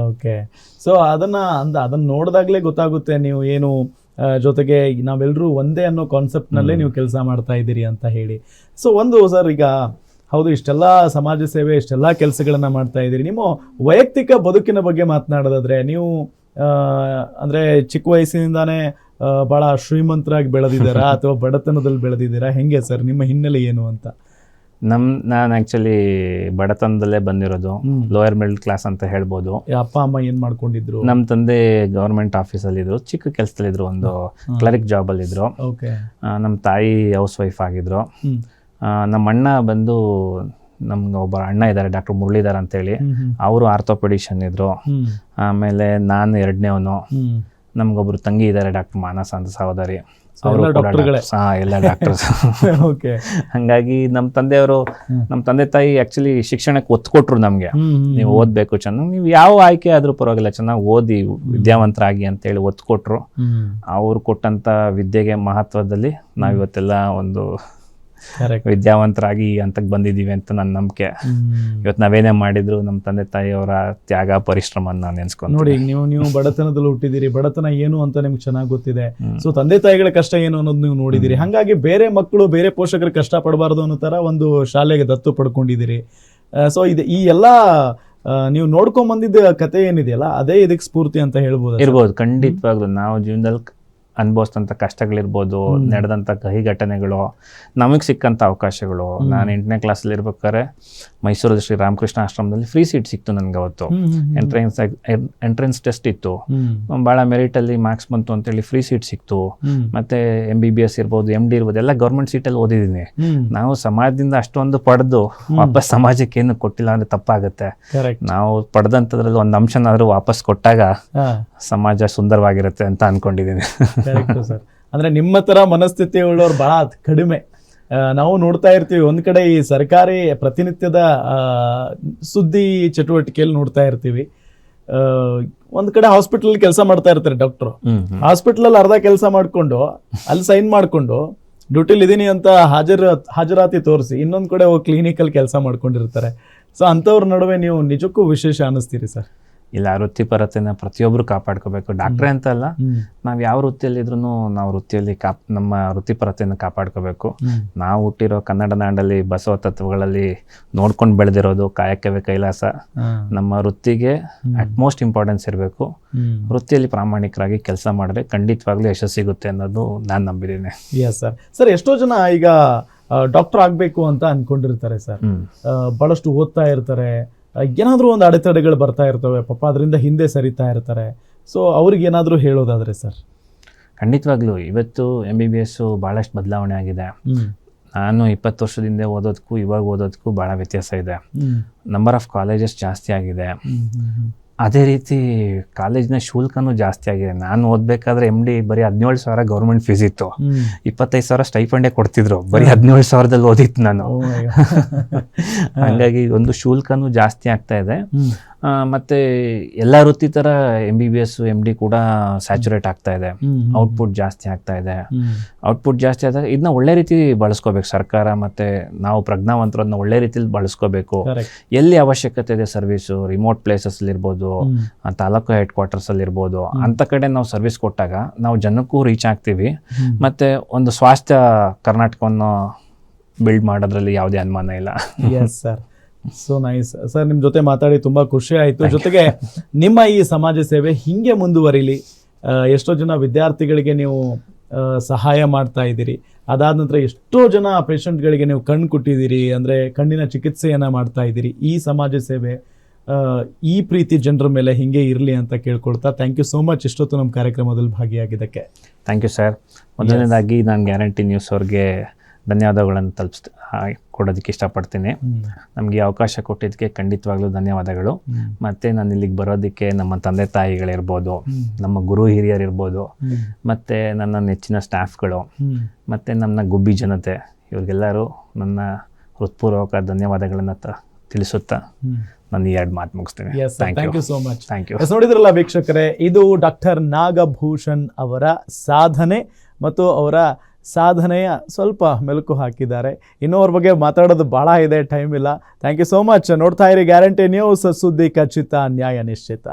ಓಕೆ, ಸೊ ಅದನ್ನ ನೋಡಿದಾಗ್ಲೇ ಗೊತ್ತಾಗುತ್ತೆ ನೀವು ಏನು ಜೊತೆಗೆ ನಾವೆಲ್ಲರೂ ಒಂದೇ ಅನ್ನೋ ಕಾನ್ಸೆಪ್ಟ್ ನಲ್ಲೇ ನೀವು ಕೆಲಸ ಮಾಡ್ತಾ ಇದ್ದೀರಿ ಅಂತ ಹೇಳಿ. ಸೊ ಒಂದು ಸರ್, ಈಗ ಹೌದು ಇಷ್ಟೆಲ್ಲ ಸಮಾಜ ಸೇವೆ, ಇಷ್ಟೆಲ್ಲ ಕೆಲಸಗಳನ್ನ ಮಾಡ್ತಾ ಇದ್ದೀರಿ. ನಿಮ್ಮ ವೈಯಕ್ತಿಕ ಬದುಕಿನ ಬಗ್ಗೆ ಮಾತನಾಡೋದಾದ್ರೆ, ನೀವು ಅಂದ್ರೆ ಚಿಕ್ಕ ವಯಸ್ಸಿನಿಂದಾನೇ ಬಹಳ ಶ್ರೀಮಂತರಾಗಿ ಬೆಳೆದಿದ್ದೀರಾ ಅಥವಾ ಬಡತನದಲ್ಲಿ ಬೆಳೆದಿದ್ದೀರಾ? ಹೆಂಗೆ ಸರ್, ನಿಮ್ಮ ಹಿನ್ನೆಲೆ ಏನು ಅಂತ? ನಾನು ಆಕ್ಚುಲಿ ಬಡತನದಲ್ಲೇ ಬಂದಿರೋದು, ಲೋಯರ್ ಮಿಡಲ್ ಕ್ಲಾಸ್ ಅಂತ ಹೇಳ್ಬೋದು. ಅಪ್ಪ ಅಮ್ಮ ಏನ್ ಮಾಡ್ಕೊಂಡಿದ್ರು? ನಮ್ಮ ತಂದೆ ಗವರ್ಮೆಂಟ್ ಆಫೀಸಲ್ಲಿ ಇದ್ರು, ಚಿಕ್ಕ ಕೆಲಸದಲ್ಲಿದ್ರು, ಒಂದು ಕ್ಲರಿಕ್ ಜಾಬ್ ಅಲ್ಲಿ ಇದ್ರು. ನಮ್ಮ ತಾಯಿ ಹೌಸ್ ವೈಫ್ ಆಗಿದ್ರು. ನಮ್ಮ ಅಣ್ಣ ಬಂದು, ನಮ್ಗೆ ಒಬ್ಬ ಅಣ್ಣ ಇದ್ದಾರೆ, ಡಾಕ್ಟರ್ ಮುರಳೀಧರ್ ಅಂತೇಳಿ, ಅವರು ಆರ್ಥೋಪೆಡಿಷನ್ ಇದ್ರು. ಆಮೇಲೆ ನಾನು 2ನೇವನು. ನಮ್ಗೊಬ್ರು ತಂಗಿ ಇದ್ದಾರೆ, ಡಾಕ್ಟರ್ ಮಾನಸ ಅಂತ ಸಹೋದರಿ, ಎಲ್ಲ ಡಾಕ್ಟರ್ಸ್. ಹಂಗಾಗಿ ನಮ್ಮ ತಂದೆ ತಾಯಿ ಆಕ್ಚುಲಿ ಶಿಕ್ಷಣಕ್ಕೆ ಒತ್ತು ಕೊಟ್ರು ನಮ್ಗೆ. ನೀವು ಓದ್ಬೇಕು ಚೆನ್ನಾಗಿ, ನೀವು ಯಾವ ಆಯ್ಕೆ ಆದ್ರೂ ಪರವಾಗಿಲ್ಲ, ಚೆನ್ನಾಗಿ ಓದಿ ವಿದ್ಯಾವಂತರಾಗಿ ಅಂತೇಳಿ ಒತ್ತು ಕೊಟ್ರು. ಅವ್ರು ಕೊಟ್ಟಂತ ವಿದ್ಯೆಗೆ ಮಹತ್ವದಲ್ಲಿ ನಾವಿವತ್ತೆಲ್ಲ ಒಂದು ವಿದ್ಯಾವಂತರಾಗಿ ಅಂತಕ್ಕೆ ಬಂದಿದ್ದೀವಿ ಅಂತ ನನ್ನ ನಂಬಿಕೆ. ಇವತ್ತು ನಾವೇನೇ ಮಾಡಿದ್ರು ನಮ್ಮ ತಂದೆ ತಾಯಿಯವರ ತ್ಯಾಗ ಪರಿಶ್ರಮ ನೆನ್ಸ್ಕೊಂಡು ನೋಡಿ. ನೀವು ಬಡತನದಲ್ಲಿ ಹುಟ್ಟಿದಿರಿ, ಬಡತನ ಏನು ಅಂತ ನಿಮ್ಗೆ ಚೆನ್ನಾಗಿ ಗೊತ್ತಿದೆ. ಸೊ ತಂದೆ ತಾಯಿಗಳ ಕಷ್ಟ ಏನು ಅನ್ನೋದು ನೀವು ನೋಡಿದಿರಿ. ಹಾಗಾಗಿ ಬೇರೆ ಮಕ್ಕಳು, ಬೇರೆ ಪೋಷಕರು ಕಷ್ಟ ಪಡಬಾರ್ದು ಅನ್ನೋ ತರ ಒಂದು ಶಾಲೆಗೆ ದತ್ತು ಪಡ್ಕೊಂಡಿದ್ದೀರಿ. ಸೊ ಈ ಎಲ್ಲ ನೀವು ನೋಡ್ಕೊಂಡ್ ಬಂದಿದ್ದ ಕತೆ ಏನಿದೆಯಲ್ಲ, ಅದೇ ಇದಕ್ಕೆ ಸ್ಫೂರ್ತಿ ಅಂತ ಇರ್ಬೋದು. ಖಂಡಿತವಾಗ್ಲು ನಾವು ಜೀವನದಲ್ಲಿ ಅನುಭವಿಸಿದಂಥ ಕಷ್ಟಗಳಿರ್ಬೋದು, ನಡೆದಂಥ ಕಹಿ ಘಟನೆಗಳು, ನಮಗೆ ಸಿಕ್ಕಂಥ ಅವಕಾಶಗಳು. ನಾನು 8ನೇ ಕ್ಲಾಸಲ್ಲಿ ಇರ್ಬೇಕಾದ್ರೆ ಮೈಸೂರಲ್ಲಿ ಶ್ರೀ ರಾಮಕೃಷ್ಣ ಆಶ್ರಮದಲ್ಲಿ ಫ್ರೀ ಸೀಟ್ ಸಿಕ್ತು ನನಗೆ. ಅವತ್ತು ಎಂಟ್ರೆನ್ಸ್ ಟೆಸ್ಟ್ ಇತ್ತು, ಭಾಳ ಮೆರಿಟಲ್ಲಿ ಮಾರ್ಕ್ಸ್ ಬಂತು ಅಂತೇಳಿ ಫ್ರೀ ಸೀಟ್ ಸಿಕ್ತು. ಮತ್ತೆ MBBS ಇರ್ಬೋದು, MD ಇರ್ಬೋದು, ಎಲ್ಲ ಗೌರ್ಮೆಂಟ್ ಸೀಟಲ್ಲಿ ಓದಿದ್ದೀನಿ. ನಾವು ಸಮಾಜದಿಂದ ಅಷ್ಟೊಂದು ಪಡೆದು ವಾಪಸ್ ಸಮಾಜಕ್ಕೆ ಏನು ಕೊಟ್ಟಿಲ್ಲ ಅಂದ್ರೆ ತಪ್ಪಾಗುತ್ತೆ. ನಾವು ಪಡೆದಂಥದ್ರಲ್ಲಿ ಒಂದು ಅಂಶನಾದ್ರೂ ವಾಪಸ್ ಕೊಟ್ಟಾಗ ಸಮಾಜ ಸುಂದರವಾಗಿರುತ್ತೆ ಅಂತ ಅನ್ಕೊಂಡಿದ್ದೀನಿ. ಸರ್, ಅಂದ್ರೆ ನಿಮ್ಮ ತರ ಮನಸ್ಥಿತಿ ಉಳ್ಳವ್ರು ಬಹಳ ಕಡಿಮೆ. ನಾವು ನೋಡ್ತಾ ಇರ್ತೀವಿ, ಒಂದ್ ಕಡೆ ಈ ಸರ್ಕಾರಿ ಪ್ರತಿನಿತ್ಯದ ಸುದ್ದಿ ಚಟುವಟಿಕೆಯಲ್ಲಿ ನೋಡ್ತಾ ಇರ್ತೀವಿ. ಒಂದ್ ಕಡೆ ಹಾಸ್ಪಿಟಲ್ ಕೆಲಸ ಮಾಡ್ತಾ ಇರ್ತಾರೆ ಡಾಕ್ಟರ್, ಹಾಸ್ಪಿಟಲ್ ಅರ್ಧ ಕೆಲಸ ಮಾಡ್ಕೊಂಡು ಅಲ್ಲಿ ಸೈನ್ ಮಾಡ್ಕೊಂಡು ಡ್ಯೂಟಿಲಿ ಇದೀನಿ ಅಂತ ಹಾಜರಾತಿ ತೋರಿಸಿ ಇನ್ನೊಂದ್ ಕಡೆ ಹೋಗಿ ಕ್ಲಿನಿಕಲ್ ಕೆಲಸ ಮಾಡ್ಕೊಂಡಿರ್ತಾರೆ. ಸೊ ಅಂತವ್ರ ನಡುವೆ ನೀವು ನಿಜಕ್ಕೂ ವಿಶೇಷ ಅನಿಸ್ತೀರಿ ಸರ್? ಇಲ್ಲ, ವೃತ್ತಿಪರತೆನ ಪ್ರತಿಯೊಬ್ಬರು ಕಾಪಾಡ್ಕೋಬೇಕು. ಡಾಕ್ಟ್ರೇ ಅಂತ ಅಲ್ಲ, ನಾವು ಯಾವ ವೃತ್ತಿಯಲ್ಲಿದ್ರು ನಾವು ವೃತ್ತಿಯಲ್ಲಿ ನಮ್ಮ ವೃತ್ತಿಪರತೆಯನ್ನು ಕಾಪಾಡ್ಕೋಬೇಕು. ನಾವು ಹುಟ್ಟಿರೋ ಕನ್ನಡ ನಾಡಲ್ಲಿ ಬಸವ ತತ್ವಗಳಲ್ಲಿ ನೋಡ್ಕೊಂಡು ಬೆಳೆದಿರೋದು ಕಾಯಕವೇ ಕೈಲಾಸ. ನಮ್ಮ ವೃತ್ತಿಗೆ ಅಟ್ಮೋಸ್ಟ್ ಇಂಪಾರ್ಟೆನ್ಸ್ ಇರಬೇಕು. ವೃತ್ತಿಯಲ್ಲಿ ಪ್ರಾಮಾಣಿಕರಾಗಿ ಕೆಲಸ ಮಾಡಿದ್ರೆ ಖಂಡಿತವಾಗ್ಲೂ ಯಶಸ್ಸು ಸಿಗುತ್ತೆ ಅನ್ನೋದು ನಾನು ನಂಬಿದ್ದೀನಿ. Yes sir. ಸರ್, ಎಷ್ಟೋ ಜನ ಈಗ ಡಾಕ್ಟರ್ ಆಗ್ಬೇಕು ಅಂತ ಅನ್ಕೊಂಡಿರ್ತಾರೆ ಸರ್, ಬಹಳಷ್ಟು ಓದ್ತಾ ಇರ್ತಾರೆ, ಏನಾದರೂ ಒಂದು ಅಡೆತಡೆಗಳು ಬರ್ತಾ ಇರ್ತವೆ, ಪಾಪ ಅದರಿಂದ ಹಿಂದೆ ಸರಿತಾ ಇರ್ತಾರೆ. ಸೊ ಅವ್ರಿಗೆ ಏನಾದರೂ ಹೇಳೋದಾದ್ರೆ ಸರ್? ಖಂಡಿತವಾಗ್ಲೂ ಇವತ್ತು MBBS ಭಾಳಷ್ಟು ಬದಲಾವಣೆ ಆಗಿದೆ. ನಾನು 20 ವರ್ಷದಿಂದ ಓದೋದಕ್ಕೂ ಇವಾಗ ಓದೋದಕ್ಕೂ ಭಾಳ ವ್ಯತ್ಯಾಸ ಇದೆ. ನಂಬರ್ ಆಫ್ ಕಾಲೇಜಸ್ ಜಾಸ್ತಿ ಆಗಿದೆ. ಅದೇ ರೀತಿ ಕಾಲೇಜ್ನ ಶುಲ್ಕನೂ ಜಾಸ್ತಿ ಆಗಿದೆ. ನಾನು ಓದ್ಬೇಕಾದ್ರೆ MD ಬರೀ 17,000 ಗೌರ್ಮೆಂಟ್ ಫೀಸ್ ಇತ್ತು, 25,000 ಸ್ಟೈಫಂಡೇ ಕೊಡ್ತಿದ್ರು. ಬರೀ 17,000ದಲ್ಲಿ ಓದಿತ್ತು ನಾನು. ಹಾಗಾಗಿ ಒಂದು ಶುಲ್ಕನೂ ಜಾಸ್ತಿ ಆಗ್ತಾ ಇದೆ. ಮತ್ತೆ ಎಲ್ಲ ವೃತ್ತಿ ತರ MBBS MD ಕೂಡ ಸ್ಯಾಚುರೇಟ್ ಆಗ್ತಾ ಇದೆ. ಔಟ್ಪುಟ್ ಜಾಸ್ತಿ ಆಗ್ತಾ ಇದೆ. ಔಟ್ಪುಟ್ ಜಾಸ್ತಿ ಆದಾಗ ಇದನ್ನ ಒಳ್ಳೆ ರೀತಿ ಬಳಸ್ಕೋಬೇಕು ಸರ್ಕಾರ, ಮತ್ತೆ ನಾವು ಪ್ರಜ್ಞಾವಂತರನ್ನ ಒಳ್ಳೆ ರೀತಿಲಿ ಬಳಸ್ಕೋಬೇಕು. ಎಲ್ಲಿ ಅವಶ್ಯಕತೆ ಇದೆ ಸರ್ವಿಸು, ರಿಮೋಟ್ ಪ್ಲೇಸಸ್ ಇರ್ಬೋದು, ತಾಲೂಕು ಹೆಡ್ ಕ್ವಾರ್ಟರ್ಸ್ ಅಲ್ಲಿ ಇರ್ಬೋದು, ಅಂತ ಕಡೆ ನಾವು ಸರ್ವಿಸ್ ಕೊಟ್ಟಾಗ ನಾವು ಜನಕ್ಕೂ ರೀಚ್ ಆಗ್ತೀವಿ. ಮತ್ತೆ ಒಂದು ಸ್ವಾಸ್ಥ್ಯ ಕರ್ನಾಟಕವನ್ನು ಬಿಲ್ಡ್ ಮಾಡೋದ್ರಲ್ಲಿ ಯಾವುದೇ ಅನುಮಾನ ಇಲ್ಲ. Yes sir, so nice sir. ನಿಮ್ಮ ಜೊತೆ ಮಾತಾಡಿ ತುಂಬಾ ಖುಷಿ ಆಯಿತು. ಜೊತೆಗೆ ನಿಮ್ಮ ಈ ಸಮಾಜ ಸೇವೆ ಹಿಂಗೆ ಮುಂದುವರಿಲಿ. ಎಷ್ಟೋ ಜನ ವಿದ್ಯಾರ್ಥಿಗಳಿಗೆ ನೀವು ಸಹಾಯ ಮಾಡ್ತಾ ಇದ್ದೀರಿ. ಅದಾದ ನಂತರ ಎಷ್ಟೋ ಜನ ಪೇಷಂಟ್ಗಳಿಗೆ ನೀವು ಕಣ್ಣು ಕೊಟ್ಟಿದ್ದೀರಿ, ಅಂದರೆ ಕಣ್ಣಿನ ಚಿಕಿತ್ಸೆಯನ್ನು ಮಾಡ್ತಾ ಇದ್ದೀರಿ. ಈ ಸಮಾಜ ಸೇವೆ ಈ ಪ್ರೀತಿ ಜನರ ಮೇಲೆ ಹಿಂಗೆ ಇರಲಿ ಅಂತ ಕೇಳ್ಕೊಳ್ತಾ ಥ್ಯಾಂಕ್ ಯು ಸೋ ಮಚ್ ಇಷ್ಟೊತ್ತು ನಮ್ಮ ಕಾರ್ಯಕ್ರಮದಲ್ಲಿ ಭಾಗಿಯಾಗಿದ್ದಕ್ಕೆ. Thank you sir. ಮೊದಲನೇದಾಗಿ ನಾನು ಗ್ಯಾರಂಟಿ ನ್ಯೂಸ್ ಅವ್ರಿಗೆ ಧನ್ಯವಾದಗಳನ್ನು ಕೊಡೋದಕ್ಕೆ ಇಷ್ಟಪಡ್ತೀನಿ. ನಮಗೆ ಅವಕಾಶ ಕೊಟ್ಟಿದ್ದಕ್ಕೆ ಖಂಡಿತವಾಗ್ಲೂ ಧನ್ಯವಾದಗಳು. ಮತ್ತು ನಾನು ಇಲ್ಲಿಗೆ ಬರೋದಕ್ಕೆ ನಮ್ಮ ತಂದೆ ತಾಯಿಗಳಿರ್ಬೋದು, ನಮ್ಮ ಗುರು ಹಿರಿಯರಿರ್ಬೋದು, ಮತ್ತು ನನ್ನ ನೆಚ್ಚಿನ ಸ್ಟಾಫ್ಗಳು, ಮತ್ತು ನನ್ನ ಗುಬ್ಬಿ ಜನತೆ, ಇವ್ರಿಗೆಲ್ಲರೂ ನನ್ನ ಹೃತ್ಪೂರ್ವಕ ಧನ್ಯವಾದಗಳನ್ನು ತಿಳಿಸುತ್ತಾ ನಾನು ಈ 2 ಮಾತು ಮುಗಿಸ್ತೀನಿ. Thank you so much. Thank you. ನೋಡಿದ್ರಲ್ಲ ವೀಕ್ಷಕರೇ, ಇದು ಡಾಕ್ಟರ್ ನಾಗಭೂಷಣ್ ಅವರ ಸಾಧನೆ ಮತ್ತು ಅವರ ಸಾಧನೆಯ ಸ್ವಲ್ಪ ಮೆಲುಕು ಹಾಕಿದ್ದಾರೆ. ಇನ್ನೂ ಅವ್ರ ಬಗ್ಗೆ ಮಾತಾಡೋದು ಭಾಳ ಇದೆ, ಟೈಮ್ ಇಲ್ಲ. Thank you so much. ನೋಡ್ತಾ ಇರಿ ಗ್ಯಾರಂಟಿ ನ್ಯೂಸ್, ಸುದ್ದಿ ಖಚಿತ, ನ್ಯಾಯ ನಿಶ್ಚಿತ.